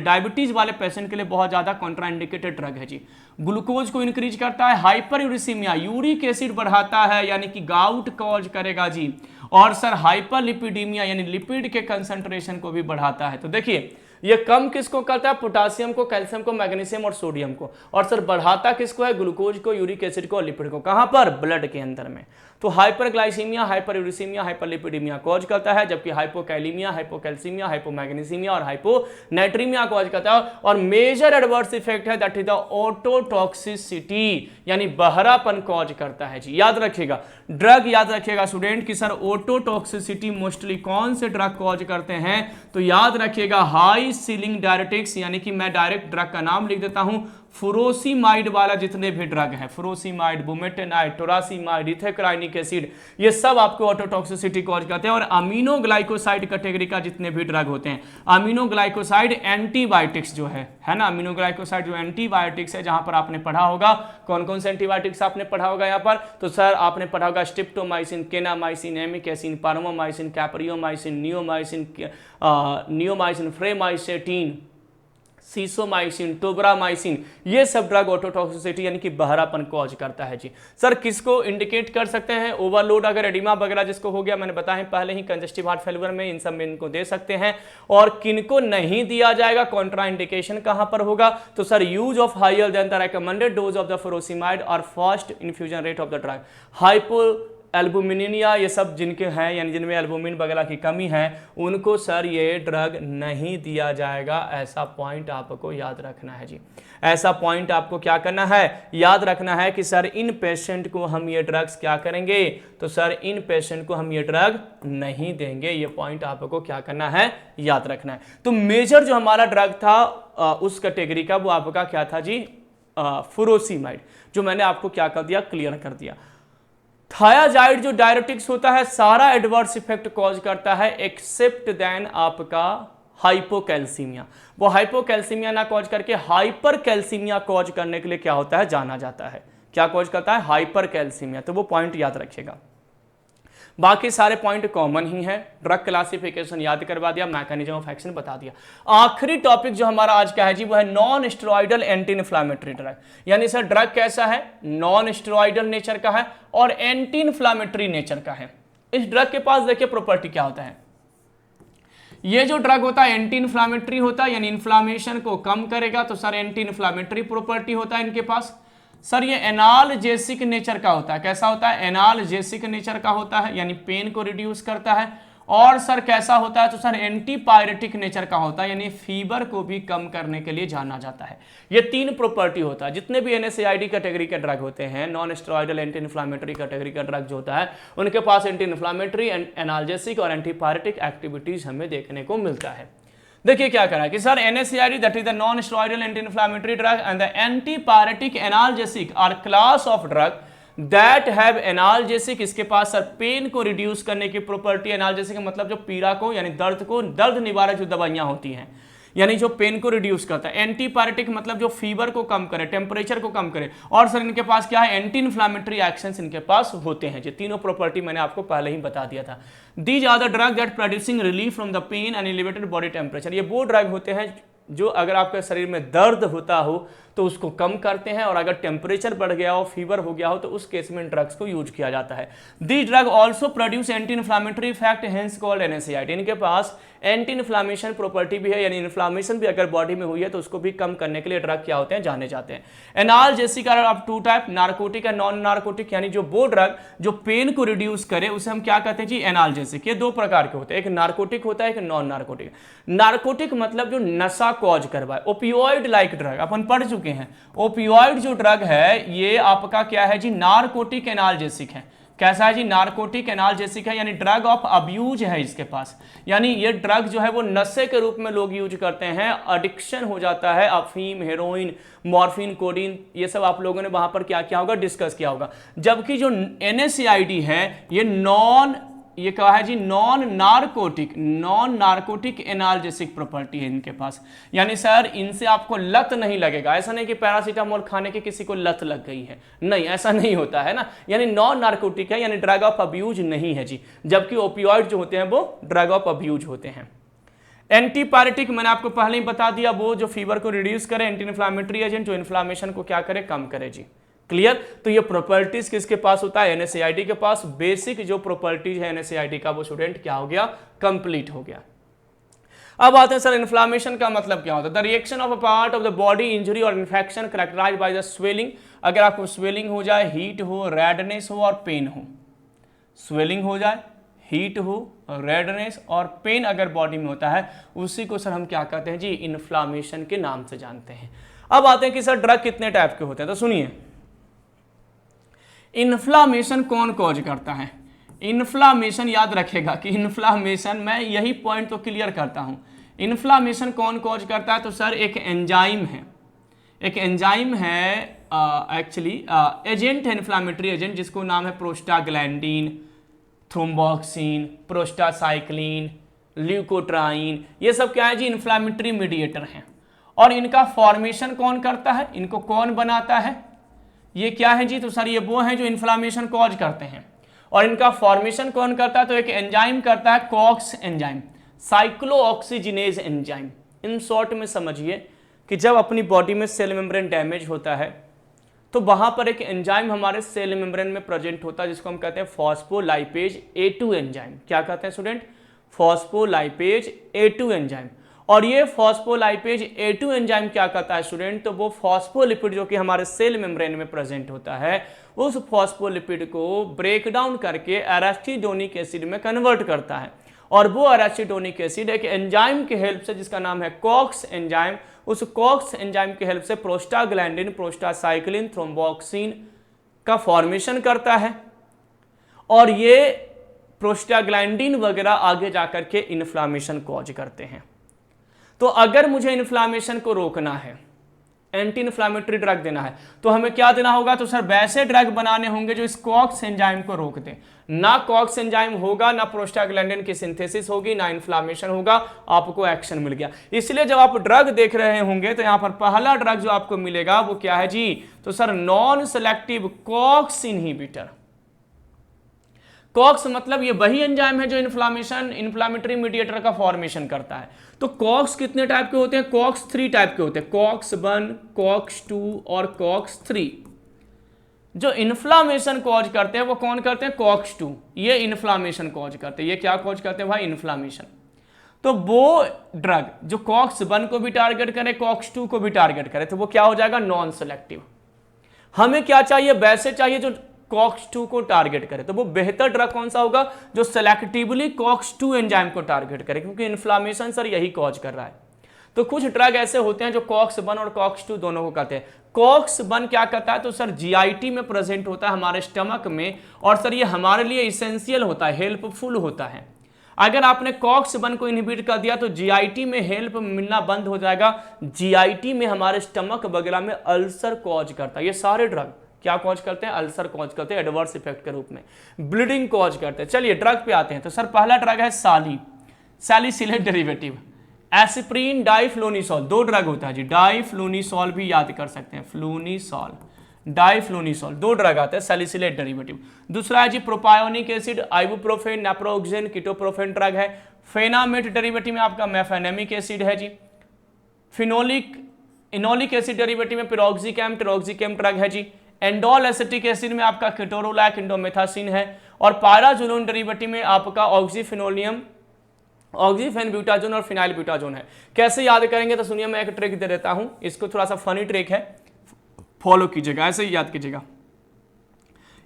डायबिटीज वाले पेशेंट के लिए बहुत ज्यादा कॉन्ट्राइंडिकेटेड ड्रग है जी। ग्लूकोज को इंक्रीज करता है। हाइपर यूरिसीमिया, यूरिक एसिड बढ़ाता है, यानी कि गाउट कॉज करेगा जी। और सर हाइपर लिपिडीमिया, यानी लिपिड के कंसंट्रेशन को भी बढ़ाता है। तो देखिए ये कम किसको करता है, पोटासियम को, कैल्शियम को, मैग्नीशियम और सोडियम को, और सर बढ़ाता किसको है, ग्लूकोज को, यूरिक एसिड को और लिपिड को। कहां पर, ब्लड के अंदर में। तो हाइपरग्लाइसीमिया, हाइपरयूरिसीमिया, हाइपरलिपिडीमिया कॉज करता है, जबकि हाइपोकैलीमिया, हाइपोकैल्सीमिया, हाइपोमैग्नीसीमिया और हाइपोनेट्रीमिया कॉज करता है। और मेजर एडवर्स इफेक्ट है दैट इज द ओटोटॉक्सिसिटी, यानी बहरापन कॉज करता है जी। याद रखिएगा, ड्रग याद रखिएगा स्टूडेंट कि सर ओटोटॉक्सिसिटी मोस्टली कौन से ड्रग कॉज करते हैं, तो याद रखिएगा हाई सीलिंग डायरेटिक्स, यानी कि मैं डायरेक्ट ड्रग का नाम लिख देता हूं, फुरोसिमाइड वाला जितने भी ड्रग है, फुरोसिमाइड, बुमेटेनाइड, टोरासिमाइड, इथेक्राइनिक एसिड, ये सब आपको ऑटोटॉक्सिसिटी कॉज करते हैं। और अमीनो ग्लाइकोसाइड कैटेगरी का जितने भी ड्रग होते हैं, अमीनो ग्लाइकोसाइड एंटीबायोटिक्स जो है ना, अमीनो ग्लाइकोसाइड जो एंटीबायोटिक्स है, जहां पर आपने पढ़ा होगा कौन कौन से एंटीबायोटिक्स आपने पढ़ा होगा यहाँ पर, तो सर आपने पढ़ा होगा streptomycin, kanamycin, एमिकेसिन, पारोमाइसिन, capreomycin, neomycin, फ्रेमाइसेटिन, सीसोमाइसिन, tobramycin, ये सब ड्रग ऑटोटॉक्सिसिटी यानी कि बहरापन कॉज करता है जी। सर किसको इंडिकेट कर सकते हैं, ओवरलोड अगर एडिमा वगैरह जिसको हो गया, मैंने बताया पहले ही कंजेस्टिव हार्ट फेलियर में, इन सब में इनको दे सकते हैं। और किनको नहीं दिया जाएगा, कॉन्ट्राइंडिकेशन कहां पर होगा, तो sir use of higher than the recommended dose of the furosemide और fast infusion rate of the drug. Hypoalbuminaemia, ये सब जिनके हैं, यानी जिनमें एल्बुमिन वगैरह की कमी है, उनको सर ये ड्रग नहीं दिया जाएगा। ऐसा पॉइंट आपको याद रखना है जी। ऐसा पॉइंट आपको क्या करना है, याद रखना है कि सर इन पेशेंट को हम ये ड्रग्स क्या करेंगे, तो सर इन पेशेंट को हम ये ड्रग नहीं देंगे। ये पॉइंट आपको क्या करना है, याद रखना है। तो मेजर जो हमारा ड्रग था उस कैटेगरी का, वो आपका क्या था जी, फुरोसिमाइड, जो मैंने आपको क्या कर दिया, क्लियर कर दिया। थायाजाइड जो डायरेटिक्स होता है, सारा एडवर्स इफेक्ट कॉज करता है एक्सेप्ट देन आपका हाइपोकैल्सीमिया। वो हाइपोकैल्सीमिया ना कॉज करके हाइपर कैल्सीमिया कॉज करने के लिए क्या होता है, जाना जाता है। क्या कॉज करता है, हाइपर कैल्सीमिया। तो वो पॉइंट याद रखिएगा। बाकी सारे पॉइंट कॉमन ही है। ड्रग क्लासिफिकेशन याद करवा दिया, मैकेनिज्म ऑफ एक्शन बता दिया। आखिरी टॉपिक जो हमारा आज का है जी, वो है non steroidal anti inflammatory drug. यानी सर ड्रग कैसा है, नॉन स्टेरॉइडल नेचर का है और एंटी इन्फ्लामेटरी नेचर का है। इस ड्रग के पास देखिए प्रॉपर्टी क्या होता है, ये जो ड्रग होता है एंटी इन्फ्लामेटरी होता है, यानी इन्फ्लामेशन को कम करेगा, तो सर एंटी इन्फ्लामेटरी प्रॉपर्टी होता है इनके पास। सर ये एनाल्जेसिक नेचर का होता है। कैसा होता है, एनाल्जेसिक नेचर का होता है, यानी पेन को रिड्यूस करता है। और सर कैसा होता है, तो सर एंटीपायरेटिक नेचर का होता है, यानी फीवर को भी कम करने के लिए जाना जाता है। ये तीन प्रॉपर्टी होता है। जितने भी NSAID कैटेगरी के ड्रग होते हैं, non steroidal anti inflammatory category का ड्रग जो होता है, उनके पास एंटी इन्फ्लामेटरी, एनाल्जेसिक और एंटीपायरेटिक एक्टिविटीज हमें देखने को मिलता है। देखिए क्या करा कि sir NSAID that is the non steroidal anti inflammatory drug and the antipyretic analgesic are class of drug that have analgesic. इसके पास सर पेन को रिड्यूस करने की प्रॉपर्टी। एनाल्जेसिक मतलब जो पीड़ा को, यानी दर्द को, दर्द निवारक जो दवाइयां होती हैं, यानी जो पेन को रिड्यूस करता है। एंटीपायरेटिक मतलब जो फीवर को कम करे, टेम्परेचर को कम करे, और सर इनके पास क्या है, एंटी इन्फ्लामेटरी एक्शंस इनके पास होते हैं। ये तीनों प्रॉपर्टी मैंने आपको पहले ही बता दिया था। These are the drug that producing relief from the pain and elevated body temperature. ये वो ड्रग होते हैं जो अगर आपके शरीर में दर्द होता हो तो उसको कम करते हैं, और अगर टेम्परेचर बढ़ गया हो, फीवर हो गया हो, तो उस केस में ड्रग्स को यूज किया जाता है। The drug also produce anti inflammatory effect, hence called NSAID। इनके पास एंटी इन्फ्लामेशन प्रॉपर्टी भी है, यानी इन्फ्लामेशन भी अगर बॉडी में हुई है तो उसको भी कम करने के लिए ड्रग क्या होते हैं, जाने जाते हैं। Analgesic are of two type, narcotic and non narcotic. यानी जो वो ड्रग जो पेन को रिड्यूस करे उसे हम क्या कहते हैं जी, एनाल्जेसिक। ये दो प्रकार के होते हैं, एक नार्कोटिक होता है, एक नॉन नार्कोटिक। नार्कोटिक मतलब जो नशा कॉज करवाए, ओपियोइड लाइक ड्रग अपन पढ़ चुके हैं। ओपियोइड जो ड्रग है ये आपका क्या है जी, नार्कोटिक एनाल्जेसिक है। कैसा है जी, नार्कोटिक एनाल्जेसिक है, यानी ड्रग ऑफ अब्यूज है इसके पास। यानी ये ड्रग जो है वो नशे के रूप में लोग यूज करते हैं, एडिक्शन हो जाता है। अफीम, हेरोइन, मॉर्फिन, कोडीन, ये सब आप लोगों ने वहां पर क्या किया होगा, डिस्कस किया होगा। जबकि जो NSAID है ये क्या है जी, नॉन नार्कोटिक एनाल्जेसिक प्रॉपर्टी है इनके पास। यानी सर इनसे आपको लत नहीं लगेगा। ऐसा नहीं कि पैरासीटामोल खाने की किसी को लत लग गई है, नहीं, ऐसा नहीं होता है ना। यानी नॉन नार्कोटिक है, यानी ड्रग ऑफ अब्यूज नहीं है जी। जबकि ओपियोइड जो होते हैं वो ड्रग ऑफ अब्यूज होते हैं। एंटीपायरेटिक मैंने आपको पहले ही बता दिया, वो जो फीवर को रिड्यूस करे, एंटी इन्फ्लामेटरी एजेंट जो इन्फ्लामेशन को क्या करे, कम करे जी। क्लियर। तो ये प्रॉपर्टीज किसके पास होता है, NSAID के पास। बेसिक जो प्रॉपर्टीज है NSAID का वो स्टूडेंट क्या हो गया, कंप्लीट हो गया। अब आते हैं सर इन्फ्लामेशन का मतलब क्या होता है। The reaction of a part of the body injury और infection characterised by the swelling. अगर आपको स्वेलिंग हो जाए, हीट हो, रेडनेस हो और पेन हो, स्वेलिंग हो जाए, हीट हो, रेडनेस और पेन अगर बॉडी में होता है, उसी को सर हम क्या कहते हैं जी, इन्फ्लामेशन के नाम से जानते हैं। अब आते हैं कि सर ड्रग कितने टाइप के होते हैं। तो सुनिए, इन्फ्लामेशन कौन कॉज करता है। इन्फ्लामेशन याद रखेगा कि इन्फ्लामेशन, मैं यही पॉइंट तो क्लियर करता हूं, इन्फ्लामेशन कौन कॉज करता है। तो सर एक एंजाइम है, एक्चुअली एजेंट है, इन्फ्लामेटरी एजेंट, जिसको नाम है प्रोस्टाग्लैंडिन, थ्रोम्बोक्सिन, प्रोस्टासाइक्लिन, ल्यूकोट्राइन। ये सब क्या है जी, इन्फ्लामेटरी मीडिएटर हैं। और इनका फॉर्मेशन कौन करता है, इनको कौन बनाता है, ये क्या है जी, तो सर ये वो हैं जो इन्फ्लामेशन कॉज करते हैं। और इनका फॉर्मेशन कौन करता है, तो एक एंजाइम करता है, COX enzyme, cyclooxygenase enzyme. In short में समझिए कि जब अपनी बॉडी में सेल मेम्ब्रेन डैमेज होता है तो वहां पर एक एंजाइम हमारे सेल मेम्ब्रेन में प्रेजेंट होता है, जिसको हम कहते हैं फॉस्फोलाइपेज A2 एंजाइम। क्या कहते हैं स्टूडेंट, फॉस्फोलाइपेज A2 एंजाइम। और ये फॉस्फोलाइपेज A2 एंजाइम क्या करता है स्टूडेंट, तो वो फॉस्फोलिपिड जो कि हमारे सेल मेम्ब्रेन में प्रेजेंट होता है, उस फॉस्फोलिपिड को ब्रेक डाउन करके एरास्टिडोनिक एसिड में कन्वर्ट करता है। और वो एरास्टिडोनिक एसिड एक एंजाइम के हेल्प से, जिसका नाम है कॉक्स एंजाइम, उस कॉक्स एंजाइम के हेल्प से प्रोस्टाग्लैंडिन, प्रोस्टासाइक्लिन, थ्रोम्बोक्सिन का फॉर्मेशन करता है। और ये प्रोस्टाग्लैंडिन वगैरह आगे जाकर के इन्फ्लामेशन कॉज करते हैं। तो अगर मुझे इन्फ्लामेशन को रोकना है, एंटी इन्फ्लामेटरी ड्रग देना है, तो हमें क्या देना होगा, तो सर वैसे ड्रग बनाने होंगे जो इस कॉक्स एंजाइम को रोक दें। ना कॉक्स एंजाइम होगा, ना प्रोस्टाग्लैंडिन की सिंथेसिस होगी, ना इन्फ्लामेशन होगा, आपको एक्शन मिल गया। इसलिए जब आप ड्रग देख रहे होंगे तो यहां पर पहला ड्रग जो आपको मिलेगा वो क्या है जी, तो sir non selective COX inhibitor. COX मतलब ये वही एंजाइम है जो इन्फ्लामेटरी मीडिएटर का फॉर्मेशन करता है। तो कॉक्स कितने टाइप के होते हैं, कॉक्स 3 टाइप के होते हैं, कॉक्स 1, कॉक्स 2 और कॉक्स 3। जो इन्फ्लामेशन कॉज करते हैं वो कौन करते हैं, कॉक्स 2, ये इन्फ्लामेशन कॉज करते हैं। ये क्या कॉज करते हैं भाई, इन्फ्लामेशन। तो वो ड्रग जो कॉक्स 1 को भी टारगेट करे, कॉक्स 2 को भी टारगेट करे, तो वो क्या हो जाएगा, नॉन सेलेक्टिव। हमें क्या चाहिए, वैसे चाहिए जो कॉक्स 2 को टारगेट करे। तो वो बेहतर ड्रग कौन सा होगा, जो सेलेक्टिवली कॉक्स 2 एंजाइम को टारगेट करे, क्योंकि इन्फ्लामेशन सर यही कॉज कर रहा है। तो कुछ ड्रग ऐसे होते हैं जो कॉक्स 1 और कॉक्स 2 दोनों को करते हैं। कॉक्स 1 क्या करता है, तो सर GIT में प्रेजेंट होता है हमारे स्टमक में, और सर ये हमारे लिए इसेंशियल होता है, हेल्पफुल होता है। अगर आपने कॉक्स 1 को इनहिबिट कर दिया तो GIT में हेल्प मिलना बंद हो जाएगा। GIT में हमारे स्टमक वगैरह में अल्सर कॉज करता है। ये सारे ड्रग क्या कॉज करते हैं, अल्सर कॉज करते हैं एडवर्स इफेक्ट के रूप में, ब्लीडिंग कॉज करते हैं। चलिए ड्रग पे आते हैं। तो सर पहला ड्रग है सैलिसिलेट डेरिवेटिव, एस्पिरिन, डाइफ्लोनिसॉल, दो ड्रग होता है जी, डाइफ्लोनिसॉल भी याद कर सकते हैं, फ्लोनिसॉल, डाइफ्लोनिसॉल, दो ड्रग आते हैं सैलिसिलेट डेरिवेटिव। दूसरा है जी propionic acid, ibuprofen, naproxen, ketoprofen drug है। फेनामेट डेरिवेटिव में आपका मेफेनेमिक एसिड है जी। फिनोलिक इनोलिक एसिड डेरिवेटिव में पिरोक्सिकैम, टिरोक्सिकैम ड्रग है जी। एंडोल एसिटिक एसिड में आपका केटोरोलैक, इंडोमेथासिन है। और पाराजोलोन डेरिवेटिव में आपका ऑक्सीफिनोलियम, ऑक्सीफेन ब्यूटाजोन और फिनाइल ब्यूटाजोन है। कैसे याद करेंगे तो सुनिए, मैं एक ट्रिक दे देता हूं, इसको थोड़ा सा फनी ट्रिक है, फॉलो कीजिएगा, ऐसे ही याद कीजिएगा।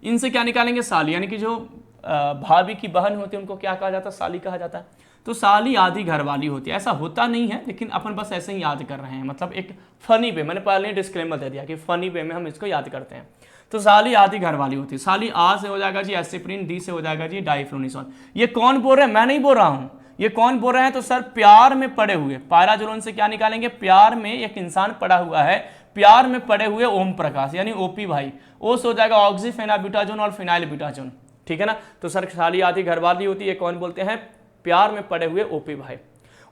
इनसे क्या निकालेंगे, साली, यानी कि जो भाभी की बहन होती है उनको क्या कहा जाता है, साली कहा जाता है। तो साली आधी घरवाली होती है, ऐसा होता नहीं है लेकिन अपन बस ऐसे ही याद कर रहे हैं, मतलब एक फनी वे, मैंने पहले डिस्क्लेमर दे दिया कि फनी वे में हम इसको याद करते हैं। तो साली आधी घरवाली होती है। साली आ से हो जाएगा जी एस्पिरिन, डी से हो जाएगा जी डाइफ्लोनिसॉल। ये कौन बोल रहे हैं, मैं नहीं बोल रहा हूं, ये कौन बोल रहे हैं, तो सर प्यार में पड़े हुए, पाराजोलोन से क्या निकालेंगे, प्यार में एक इंसान पड़ा हुआ है, प्यार में पड़े हुए ओम प्रकाश यानी ओपी भाई, ओ से हो जाएगा ऑक्सीफेनाब्यूटाजोन और फिनाइल ब्यूटाजोन, ठीक है ना। तो सर साली आधी घरवाली होती है, कौन बोलते हैं, प्यार में पड़े हुए ओपी भाई।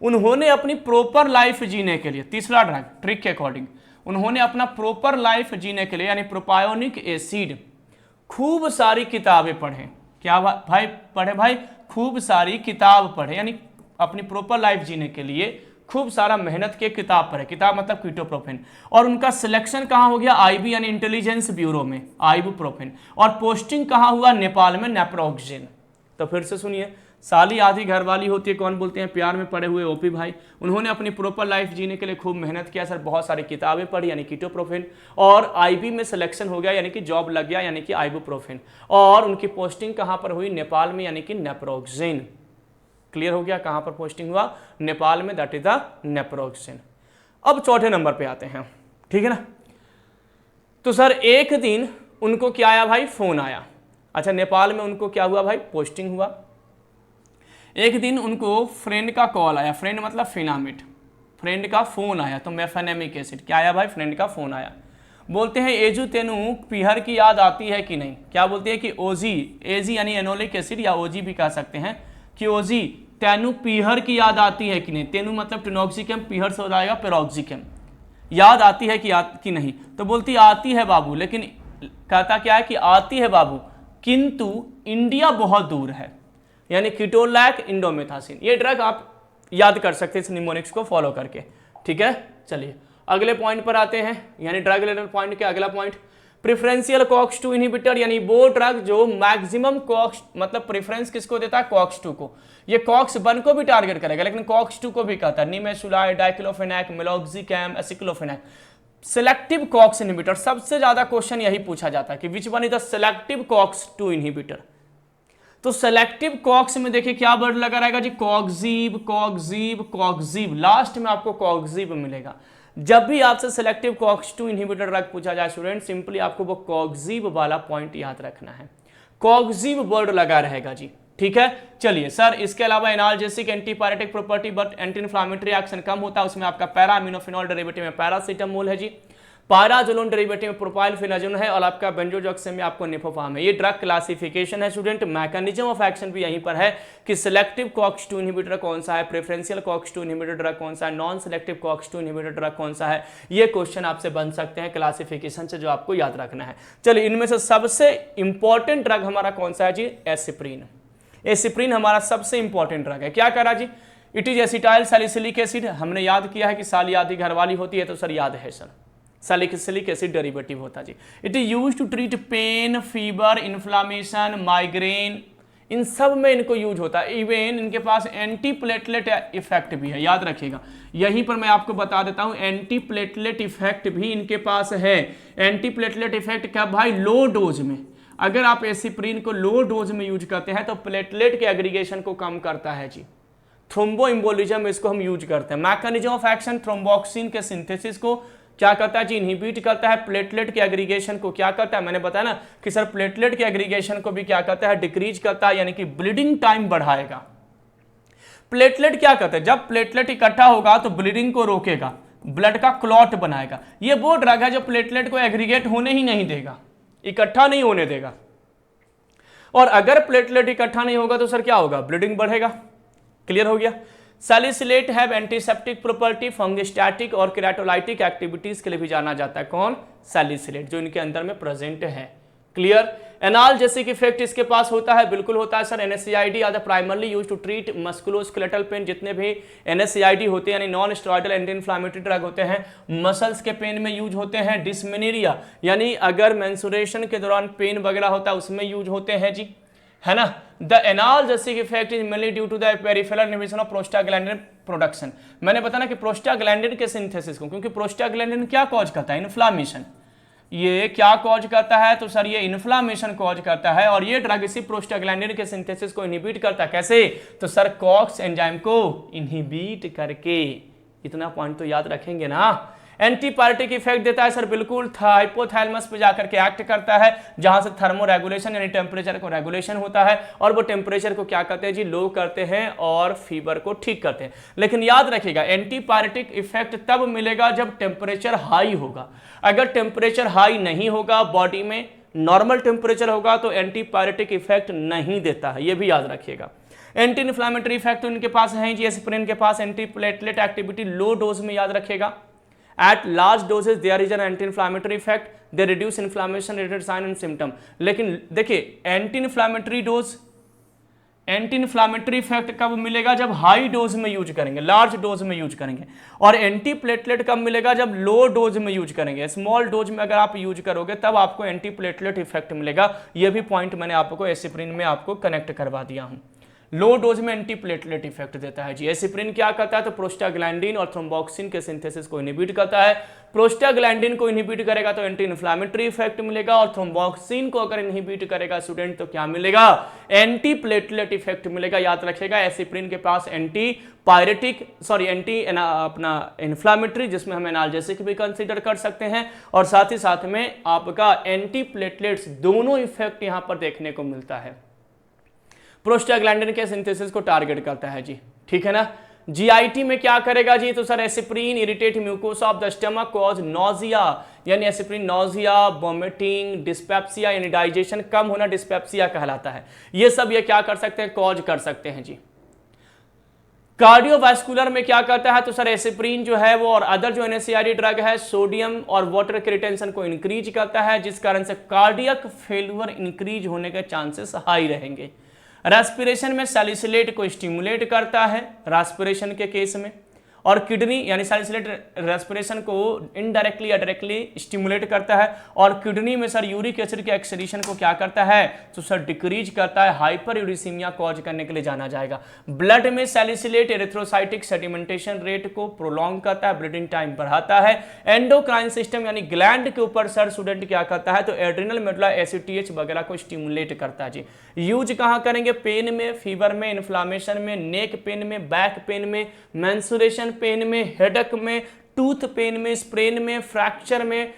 उन्होंने अपनी प्रॉपर लाइफ जीने के लिए, तीसरा ड्रग ट्रिक के अकॉर्डिंग, उन्होंने अपना प्रॉपर लाइफ जीने के लिए यानी प्रोपायोनिक एसिड खूब सारी किताबें पढ़े। क्या भाई पढ़े, भाई खूब सारी किताब पढ़े, यानी अपनी प्रॉपर लाइफ जीने के लिए खूब सारा मेहनत के किताब पढ़े, किताब मतलब कीटोप्रोफेन। और उनका सिलेक्शन कहाँ हो गया, आईबी यानी इंटेलिजेंस ब्यूरो में, आइबुप्रोफेन। और पोस्टिंग कहाँ हुआ, नेपाल में, नेप्रोक्सेन। तो फिर से सुनिए, साली आधी घरवाली होती है, कौन बोलते हैं, प्यार में पड़े हुए ओपी भाई। उन्होंने अपनी प्रॉपर लाइफ जीने के लिए खूब मेहनत किया सर, बहुत सारी किताबें पढ़ी यानी कीटोप्रोफेन। और आईबी में सिलेक्शन हो गया यानी कि जॉब लग गया यानी कि आइबुप्रोफेन। और उनकी पोस्टिंग कहाँ पर हुई, नेपाल में यानी कि नेप्रोक्सेन। क्लियर हो गया, कहाँ पर पोस्टिंग हुआ, नेपाल में, दैट इज द नेप्रोक्सेन। अब चौथे नंबर पे आते हैं, ठीक है ना। तो सर एक दिन उनको क्या आया भाई, फोन आया। अच्छा, नेपाल में उनको क्या हुआ भाई, पोस्टिंग हुआ। एक दिन उनको फ्रेंड का कॉल आया, फ्रेंड मतलब फिनामिट, फ्रेंड का फोन आया। तो मेफेनेमिक एसिड क्या आया भाई, फ्रेंड का फोन आया। बोलते हैं एजू तेनू पीहर की याद आती है कि नहीं। क्या बोलते हैं कि ओजी, एजी यानी एनोलिक एसिड या ओजी भी कह सकते हैं, कि ओजी तेनू पीहर की याद आती है कि नहीं। तेनू मतलब टिनोक्सिकम, पीहर से हो जाएगा पेरोक्सिकम। याद आती है कि नहीं। तो बोलती आती है बाबू, लेकिन कहता क्या है कि आती है बाबू, किंतु इंडिया बहुत दूर है, यानी कीटोलैक, इंडोमेथासिन। ये ड्रग आप याद कर सकते हैं इस निमोनिक्स को फॉलो करके, ठीक है। चलिए अगले पॉइंट पर आते हैं, यानी ड्रग रिलेटेड पॉइंट के अगला पॉइंट, प्रेफरेंशियल कॉक्स-2 इनहिबिटर, यानी वो ड्रग जो मैक्सिमम कॉक्स, मतलब प्रेफरेंस किसको देता है, कॉक्स-2 को। ये कॉक्स-1 को भी टारगेट करेगा लेकिन कॉक्स-2 को भी कहता है। Nimesulide, diclofenac, meloxicam, aceclofenac, selective COX inhibitor. सबसे ज्यादा क्वेश्चन यही पूछा जाता है कि which one is the selective COX two inhibitor. तो सेलेक्टिव कॉक्स में देखिए क्या वर्ड लगा रहेगा जी, कॉक्सीब, कॉक्सीब, कॉक्सीब, लास्ट में आपको कॉक्सीब मिलेगा। जब भी आपसे सेलेक्टिव कॉक्स-2 इनहिबिटर ड्रग पूछा जाए स्टूडेंट, सिंपली आपको वो कॉक्सीब वाला पॉइंट याद रखना है, कॉक्सीब वर्ड लगा रहेगा जी, ठीक है। चलिए सर इसके अलावा analgesic, antipyretic property but anti inflammatory action कम होता है, उसमें आपका पैरा अमीनोफिनॉल डेरिवेटिव में पैरासीटामोल है जी, पाराजोलोन डेरिवेटिव में प्रोपाइलफेनाजोन है, और आपका बेंजोजॉक्सिम में आपको निफोफाम है। ये ड्रग क्लासिफिकेशन है स्टूडेंट। मैकेनिज्म ऑफ एक्शन भी यहीं पर है कि सिलेक्टिव कॉक्स-2 इनहिबिटर कौन सा है, प्रेफरेंशियल कॉक्स-2 इनहिबिटर ड्रग कौन सा है, non selective COX two inhibitor drug कौन सा है। ये क्वेश्चन आपसे बन सकते हैं क्लासिफिकेशन से, जो आपको याद रखना है। चलिए इनमें से सबसे इंपॉर्टेंट ड्रग हमारा कौन सा है जी, एस्पिरिन। एस्पिरिन हमारा सबसे इंपॉर्टेंट ड्रग है। क्या करा जी, it is acetyl salicylic acid. हमने याद किया है कि साली आधी घरवाली होती है, तो सर याद है सर, सैलिसिलिक एसिड डेरिवेटिव होता जी। It is use to treat pain, fever, inflammation, migraine, इन सब में इनको यूज होता है। इवन इनके पास एंटी प्लेटलेट इफेक्ट भी है, याद रखिएगा। यहीं पर मैं आपको बता देता हूं, एंटी प्लेटलेट इफेक्ट भी इनके पास है। एंटी प्लेटलेट इफेक्ट क्या भाई, लो डोज में अगर आप एस्पिरिन को लो डोज में यूज करते हैं तो प्लेटलेट के एग्रीगेशन को कम करता है जी। थ्रोम्बोइम्बोलिज्म में इसको हम यूज करते हैं। मैकेनिज्म ऑफ एक्शन, थ्रोम्बोक्सिन के सिंथेसिस को क्या करता है जी, इनहिबिट करता है। प्लेटलेट के एग्रीगेशन को क्या करता है, मैंने बताया ना कि सर प्लेटलेट के एग्रीगेशन को भी क्या करता है, डिक्रीज करता है, यानी कि ब्लीडिंग टाइम बढ़ाएगा। प्लेटलेट क्या करता है, जब प्लेटलेट इकट्ठा होगा तो ब्लीडिंग को रोकेगा, ब्लड का क्लॉट बनाएगा। ये वो ड्रग है जो प्लेटलेट को एग्रीगेट होने ही नहीं देगा, इकट्ठा नहीं होने देगा। और अगर प्लेटलेट इकट्ठा नहीं होगा तो सर क्या होगा, ब्लीडिंग बढ़ेगा। क्लियर हो गया। सैलिसिलेट हैव एंटीसेप्टिक प्रॉपर्टी, फंगिस्टैटिक और केराटोलाइटिक एक्टिविटीज के लिए भी जाना जाता है। कौन? सैलिसिलेट, जो इनके अंदर में प्रेजेंट है। क्लियर? एनाल्जेसिक इफेक्ट इसके पास होता है, बिल्कुल होता है sir. NSAID are the primarily used to treat musculoskeletal pain. जितने भी NSAID होते हैं यानी non steroidal anti inflammatory drug होते हैं, मसल्स के पेन में यूज होते हैं। डिस्मेनोरिया यानी अगर मेंस्ट्रुएशन के दौरान पेन वगैरह होता है उसमें यूज होते हैं जी, है ना। The analgesic effect is mainly due to the peripheral inhibition of prostaglandin production. मैंने बताया ना कि प्रोस्टाग्लैंडिन के सिंथेसिस को, क्योंकि प्रोस्टाग्लैंडिन क्या कॉज करता है? इन्फ्लामेशन। ये क्या कॉज करता है? तो सर ये इन्फ्लामेशन कॉज करता है, और ये ड्रग इसी प्रोस्टाग्लैंडिन के सिंथेसिस को इनहिबिट करता है। कैसे? तो सर कॉक्स एंजाइम को इनहिबिट करके। इतना पॉइंट तो याद रखेंगे ना। एंटीपायरेटिक इफेक्ट देता है सर, बिल्कुल हाइपोथैलेमस पे जाकर के एक्ट करता है, जहां से थर्मो रेगुलेशन यानी टेम्परेचर को रेगुलेशन होता है, और वो टेम्परेचर को क्या करते हैं जी? लो करते हैं और फीवर को ठीक करते हैं। लेकिन याद रखिएगा एंटीपायरेटिक इफेक्ट तब मिलेगा जब टेम्परेचर हाई होगा। अगर टेम्परेचर हाई नहीं होगा, बॉडी में नॉर्मल टेम्परेचर होगा, तो एंटीपायरेटिक इफेक्ट नहीं देता है, ये भी याद रखिएगा। एंटी इन्फ्लेमेटरी इफेक्ट इनके पास है जी, एस्पिरिन के पास anti platelet activity low dose में, याद रखेगा। At large doses there is an anti-inflammatory effect, they reduce inflammation related sign and symptom। लेकिन देखिए anti inflammatory dose, anti inflammatory effect कब मिलेगा? जब हाई डोज में यूज करेंगे, लार्ज डोज में यूज करेंगे। और एंटी प्लेटलेट कब मिलेगा? जब लो डोज में यूज करेंगे। स्मॉल डोज में अगर आप यूज करोगे तब आपको एंटी प्लेटलेट इफेक्ट मिलेगा। यह भी पॉइंट मैंने आपको एस्पिरिन में आपको कनेक्ट करवा दिया हूं। लो डोज में एंटी प्लेटलेट इफेक्ट देता है जी। एस्पिरिन क्या करता है? तो प्रोस्टाग्लैंडिन और थ्रोम्बोक्सिन के सिंथेसिस को इनहिबिट करता है। प्रोस्टाग्लैंडिन को इनहिबिट करेगा तो एंटी इन्फ्लेमेटरी इफेक्ट मिलेगा, और थ्रोम्बोक्सिन को अगर इनहिबिट करेगा स्टूडेंट तो क्या मिलेगा? एंटी प्लेटलेट इफेक्ट मिलेगा। याद रखेगा एस्पिरिन के पास एंटी अपना इन्फ्लेमेटरी, जिसमें हम एनाल्जेसिक भी कंसीडर कर सकते हैं, और साथ ही साथ में आपका एंटी प्लेटलेट्स, दोनों इफेक्ट यहां पर देखने को मिलता है। प्रोस्टाग्लैंडिन के सिंथेसिस को टारगेट करता है जी, ठीक है ना। जीआईटी में क्या करेगा जी? तो sir aspirin irritate mucosa of the stomach, cause nausea, यानी एस्पिरिन नॉजिया, वोमिटिंग, डिस्पेप्सिया यानी डाइजेशन कम होना डिस्पेप्सिया कहलाता है। ये सब ये क्या कर सकते हैं? कॉज कर सकते हैं जी। कार्डियोवास्कुलर में क्या करता है? तो सर एस्पिरिन जो है वो और अदर जो NSAID ड्रग है सोडियम और वाटर के रिटेंशन को इंक्रीज करता है, जिस कारण से कार्डियक फेल्यूर इंक्रीज होने के चांसेस हाई रहेंगे। रेस्पिरेशन में सैलिसिलेट को स्टिमुलेट करता है रेस्पिरेशन के केस में, और किडनी यानी सैलिसिलेट रेस्पिरेशन को इनडायरेक्टली या डायरेक्टली स्टिमुलेट करता है, और किडनी में सर यूरिक एसिड के एक्सक्रीशन को क्या करता है? तो सर डिक्रीज करता है, हाइपर यूरिसीमिया कॉज करने के लिए जाना जाएगा। ब्लड में सैलिसिलेट एरिथ्रोसाइटिक सेडिमेंटेशन रेट को प्रोलॉन्ग करता है, ब्लीडिंग टाइम बढ़ाता है। एंडोक्राइन सिस्टम यानी ग्लैंड के ऊपर सर स्टूडेंट क्या करता है? तो एड्रिनल मेडुला एसिटिएच वगैरह को स्टिमुलेट करता है जी। यूज कहां करेंगे? पेन में, फीवर में, इन्फ्लामेशन में, नेक पेन में, बैक पेन में, मेंस्ट्रुएशन पेन में, हेडेक में, टूथ पेन में, स्प्रेन में, फ्रैक्चर में,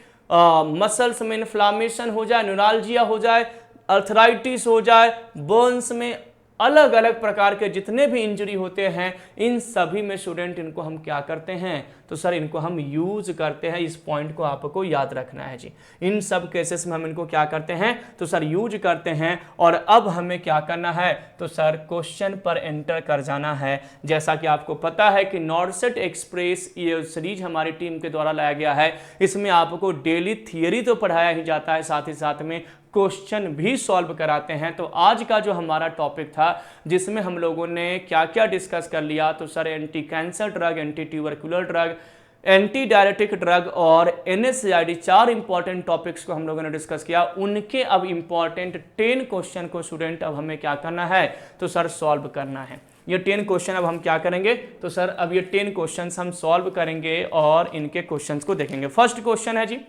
मसल्स में इन्फ्लामेशन हो जाए, न्यूरालजिया हो जाए, अर्थराइटिस हो जाए, बोन्स में, अलग अलग प्रकार के जितने भी इंजरी होते हैं, इन सभी में स्टूडेंट इनको हम क्या करते हैं? तो सर इनको हम यूज करते हैं। इस पॉइंट को आपको याद रखना है जी। इन सब केसेस में हम इनको क्या करते हैं? तो सर यूज करते हैं। और अब हमें क्या करना है? तो सर क्वेश्चन पर एंटर कर जाना है। जैसा कि आपको पता है कि नॉर्सेट एक्सप्रेस ये सीरीज हमारी टीम के द्वारा लाया गया है, इसमें आपको डेली थियरी तो पढ़ाया ही जाता है, साथ ही साथ में क्वेश्चन भी सॉल्व कराते हैं। तो आज का जो हमारा टॉपिक था, जिसमें हम लोगों ने क्या क्या डिस्कस कर लिया, तो sir anti cancer drug, anti tubercular drug, anti diuretic drug और NSAID, 4 इंपॉर्टेंट टॉपिक्स को हम लोगों ने डिस्कस किया। उनके अब इंपॉर्टेंट 10 क्वेश्चन को स्टूडेंट अब हमें क्या करना है? तो सर सॉल्व करना है। ये 10 क्वेश्चन अब हम क्या करेंगे? तो सर अब ये 10 क्वेश्चन हम सॉल्व करेंगे और इनके क्वेश्चन को देखेंगे। फर्स्ट क्वेश्चन है जी,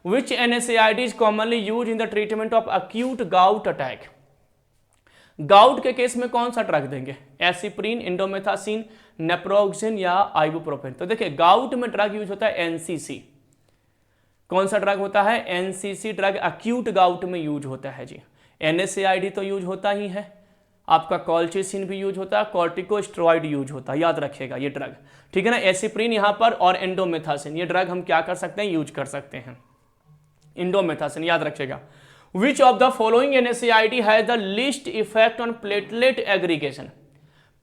Which NSAID is commonly used in the treatment of acute gout attack? Gout के केस में कौन सा ड्रग देंगे? एस्पिरिन, इंडोमेथासिन, नेप्रोक्सिन या आइबुप्रोफेन? तो देखिए गाउट में ड्रग यूज होता है NCC। कौन सा ड्रग होता है? NCC ड्रग अक्यूट गाउट में यूज होता है जी। NSAID तो यूज होता ही है, आपका कॉल्चिसिन भी यूज होता है, कॉर्टिकोस्टेरॉइड यूज होता है, याद रखिएगा ये ड्रग, ठीक है ना। एस्पिरिन यहाँ पर और एंडोमेथासिन, ये ड्रग हम क्या कर सकते हैं? यूज कर सकते हैं। इंडोमेथासिन याद रखिएगा। Which of the following NSAID has the least effect on platelet aggregation?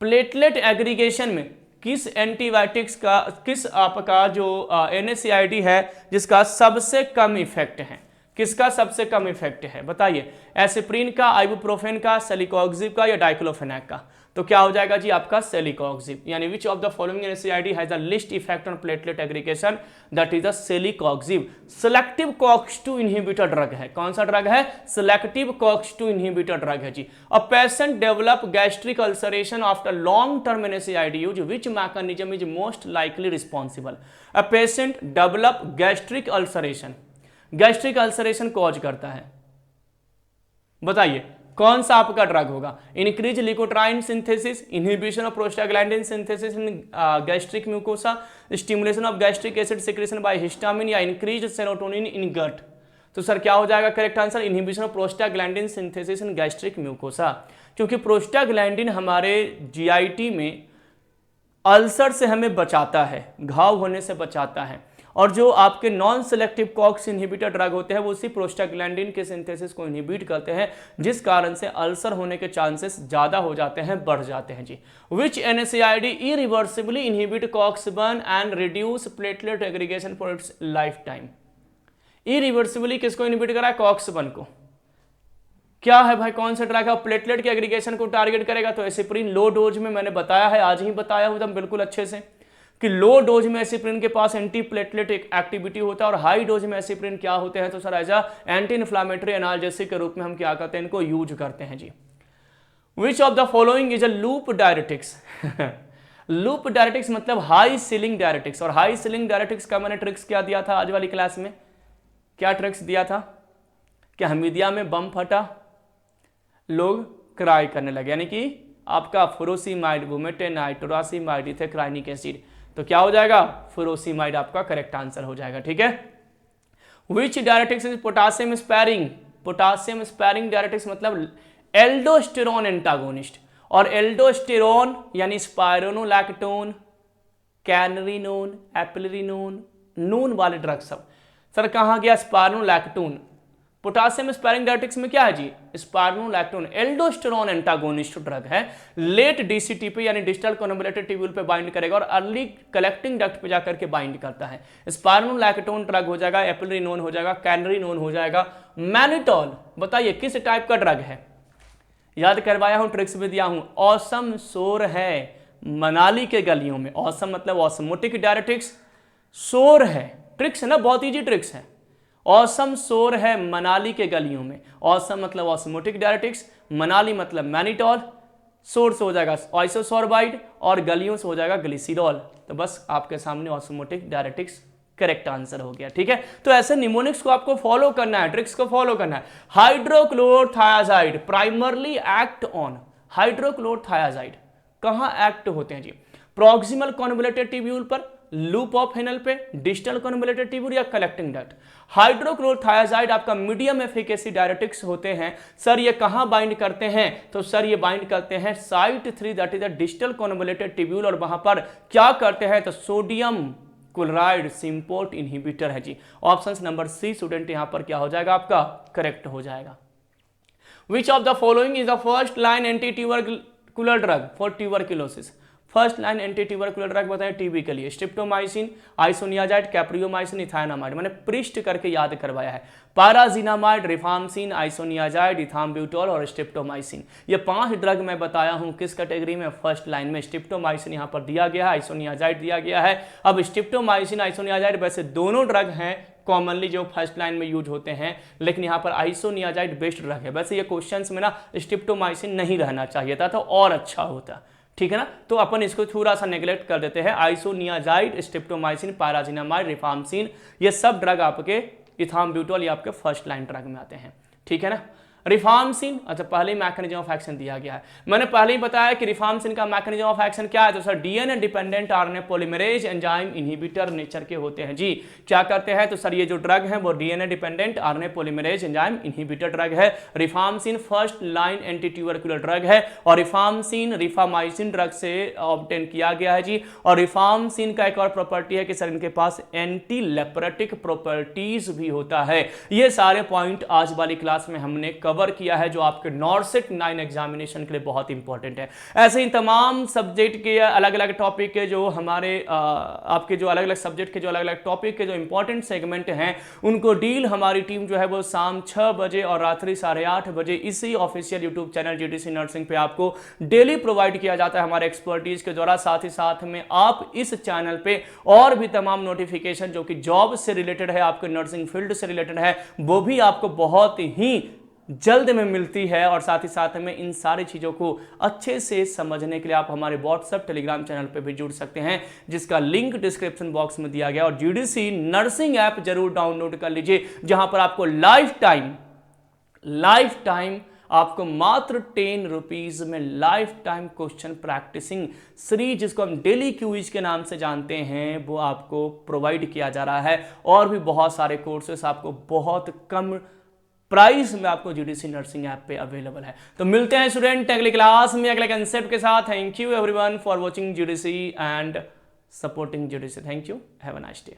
Platelet aggregation में किस एंटीबायोटिक्स का, किस आपका जो NSAID है जिसका सबसे कम इफेक्ट है, किसका सबसे कम इफेक्ट है बताइए, एस्पिरिन का, आइबुप्रोफेन का, सेलिकॉक्सिब का या डाइक्लोफेनाक का? तो क्या हो जाएगा जी आपका सेलिकॉक्सिब, यानी विच of the following NSAID has the list effect on platelet aggregation, that is the सेलिकॉक्सिब। Selective COX-2 inhibitor drug है, कौन सा ड्रग है? सेलेक्टिव COX-2 इनहिबिटर ड्रग है जी। A patient develop gastric ulceration after long term NSAID use, which mechanism is most likely responsible? A patient develop gastric ulceration, gastric ulceration cause करता है, बताइए कौन सा आपका ड्रग होगा? Increase leukotriene synthesis, inhibition of prostaglandin synthesis in gastric mucosa, stimulation of gastric acid secretion by histamine या इंक्रीज सेरोटोनिन इन गट? तो सर क्या हो जाएगा correct answer? Inhibition of prostaglandin synthesis in gastric mucosa, क्योंकि प्रोस्टाग्लैंडिन हमारे GIT में अल्सर से हमें बचाता है, घाव होने से बचाता है, और जो आपके non selective COX inhibitor drug होते हैं वो उसी प्रोस्टाग्लैंडिन के सिंथेसिस को इनहिबिट करते हैं, जिस कारण से अल्सर होने के चांसेस ज्यादा हो जाते हैं, बढ़ जाते हैं जी। विच NSAID irreversibly inhibit COX-1 and reduce platelet aggregation for its life time? Irreversibly किसको इनहिबिट करा है? COX-1 को। क्या है भाई, कौन सा ड्रग है? प्लेटलेट के एग्रीगेशन को टारगेट करेगा। तो एस्पिरिन लो डोज में, मैंने बताया है, आज ही बताया हूं एकदम बिल्कुल अच्छे से, कि लो डोज में एस्पिरिन के पास एंटी प्लेटलेट एक्टिविटी होता है, और हाई डोज में एस्पिरिन क्या होते हैं? तो sir as anti inflammatory analgesic के रूप में हम क्या करते हैं, इनको यूज करते हैं जी। Which of the following is a loop diuretics? Loop diuretics मतलब हाई सीलिंग डायरेटिक्स, और हाई सीलिंग डायरेटिक्स का मैंने ट्रिक्स क्या दिया था आज वाली क्लास में? क्या ट्रिक्स दिया था? कि हमीदिया में बम फटा, लोग क्राई करने लगे, यानी कि आपका फुरोसिमाइड, बुमेटेनाइड, टोरासिमाइड, इथेक्राइनिक एसिड, तो क्या हो जाएगा? फुरोसिमाइड आपका करेक्ट आंसर हो जाएगा, ठीक है। Which diuretics is potassium sparing? Potassium sparing diuretics मतलब एल्डोस्टेरोन एंटागोनिस्ट, और एल्डोस्टेरोन यानी स्पाइरोनोलैक्टोन, कैनरिनोन, एपिलरिनोन, नून वाले ड्रग सब। सर कहाँ गया स्पाइरोनोलैक्टोन? पोटासियम स्पैरिंग डायरेटिक्स में क्या है जी? स्पाइरोनोलैक्टोन एल्डोस्टेरोन एंटागोनिस्ट ड्रग है, लेट DCT पे यानी डिस्टल कॉन्वोल्यूटेड ट्यूब्यूल पे बाइंड करेगा और अर्ली कलेक्टिंग डक्ट पे जाकर के बाइंड करता है। स्पाइरोनोलैक्टोन ड्रग हो जाएगा, एपिलरिनोन हो जाएगा, कैनरिनोन हो जाएगा। मैनिटॉल बताइए किस टाइप का ड्रग है? याद करवाया हूं, ट्रिक्स भी दिया हूं। ऑसम शोर है मनाली के गलियों में, ऑसम मतलब ऑस्मोटिक डायरेटिक्स, शोर है, ट्रिक्स है ना, बहुत ईजी ट्रिक्स है। ऑसम शोर है मनाली के गलियों में, ऑसम मतलब ऑस्मोटिक डायरेटिक्स, मनाली मतलब मैनिटॉल, शोर से हो जाएगा आइसोसोर्बाइड, और गलियों से हो जाएगा ग्लिसिरॉल। तो बस आपके सामने ऑस्मोटिक डायरेटिक्स करेक्ट आंसर हो गया, ठीक है। तो ऐसे निमोनिक्स को आपको फॉलो करना है, ट्रिक्स को फॉलो करना है। हाइड्रोक्लोरोथायाजाइड प्राइमरली एक्ट ऑन, हाइड्रोक्लोरोथायाजाइड कहां एक्ट होते हैं जी? प्रॉक्सिमल कॉन्वोल्यूटेड ट्यूब्यूल पर, लूप ऑफ हेनल पे, डिस्टल कॉन्वोल्यूटेड ट्यूब्यूल या कलेक्टिंग डक्ट। हाइड्रोक्लोरोथायाजाइड आपका मीडियम एफिकेसी डायरेटिक्स होते हैं। सर ये कहां बाइंड करते हैं? तो सर ये बाइंड करते हैं site 3 that is the distal convoluted tubule, और वहां पर क्या करते हैं? तो सोडियम क्लोराइड सिंपोर्ट इनहिबिटर है जी। ऑप्शन नंबर सी स्टूडेंट यहां पर क्या हो जाएगा आपका? करेक्ट हो जाएगा। विच of the following is the first line anti tubercular drug for tuberculosis? First line anti tubercular drug बताएं टीबी के लिए। स्ट्रिप्टोमाइसिन, आइसोनियाजाइड, कैप्रियोमाइसिन, इथाइनामाइड, मैंने पृष्ठ करके याद करवाया है। पाराजिनामाइड, रिफाम्सिन, आइसोनियाजाइड, इथाम्ब्यूटोल और स्ट्रिप्टोमाइसिन, ये 5 ड्रग मैं बताया हूं किस कैटेगरी में? फर्स्ट लाइन में। स्ट्रिप्टोमाइसिन यहां पर दिया गया है, आइसोनियाजाइड दिया गया है। अब स्ट्रिप्टोमाइसिन, आइसोनियाजाइड वैसे दोनों ड्रग हैं कॉमनली जो फर्स्ट लाइन में यूज होते हैं, लेकिन यहाँ पर आइसोनियाजाइड बेस्ट ड्रग है। वैसे ये क्वेश्चंस में ना स्ट्रिप्टोमाइसिन नहीं रहना चाहिए था, तो और अच्छा होता, ठीक है ना। तो अपन इसको थोड़ा सा नेग्लेक्ट कर देते हैं। आइसोनियाजाइड, स्ट्रिप्टोमाइसिन, पाराजिनामाइड, रिफाम्सिन, ये सब ड्रग आपके इथाम्ब्यूटोल ये आपके फर्स्ट लाइन ड्रग में आते हैं, ठीक है ना। रिफाम्सिन, अच्छा पहले ही मैकेनिज्म ऑफ एक्शन दिया गया है, मैंने पहले ही बताया कि रिफाम्सिन का मैकेनिज्म ऑफ एक्शन क्या है? तो sir DNA dependent RNA polymerase enzyme inhibitor nature के होते हैं जी। क्या करते हैं? तो सर ये जो ड्रग है वो DNA dependent RNA polymerase enzyme inhibitor drug है। Rifampicin first line anti tubercular drug है, और रिफाम्सिन रिफामाइसिन ड्रग से ऑब्टेन किया गया है जी। और रिफाम्सिन का एक और प्रॉपर्टी है कि सर इनके पास एंटी लेप्रेटिक प्रॉपर्टीज भी होता है। ये सारे पॉइंट आज वाली क्लास में हमने कवर किया है जो आपके नॉर्सेट 9 एग्जामिनेशन के लिए बहुत इंपॉर्टेंट है। ऐसे ही तमाम सब्जेक्ट के अलग अलग टॉपिक के जो हमारे आपके जो अलग अलग सब्जेक्ट के जो अलग अलग टॉपिक के जो इंपॉर्टेंट सेगमेंट हैं उनको डील हमारी टीम जो है वो शाम 6 बजे और रात्रि 8:30 बजे इसी official YouTube channel GDC nursing पे आपको डेली प्रोवाइड किया जाता है हमारे एक्सपर्टीज के द्वारा। साथ ही साथ में आप इस चैनल पे और भी तमाम नोटिफिकेशन जो कि जॉब से रिलेटेड है, आपके नर्सिंग फील्ड से रिलेटेड है, वो भी आपको बहुत ही जल्द में मिलती है। और साथ ही साथ में इन सारी चीज़ों को अच्छे से समझने के लिए आप हमारे व्हाट्सएप टेलीग्राम चैनल पे भी जुड़ सकते हैं जिसका लिंक डिस्क्रिप्शन बॉक्स में दिया गया। और जीडीसी नर्सिंग ऐप जरूर डाउनलोड कर लीजिए जहां पर आपको लाइफ टाइम आपको मात्र 10 रुपीज में life time question practising series जिसको हम डेली क्यूज के नाम से जानते हैं वो आपको प्रोवाइड किया जा रहा है। और भी बहुत सारे कोर्सेस आपको बहुत कम प्राइस में आपको जीडीसी नर्सिंग ऐप पे अवेलेबल है। तो मिलते हैं स्टूडेंट अगली क्लास में अगले कंसेप्ट के साथ। Thank you everyone for watching GDC and supporting GDC. Thank you, have a nice day.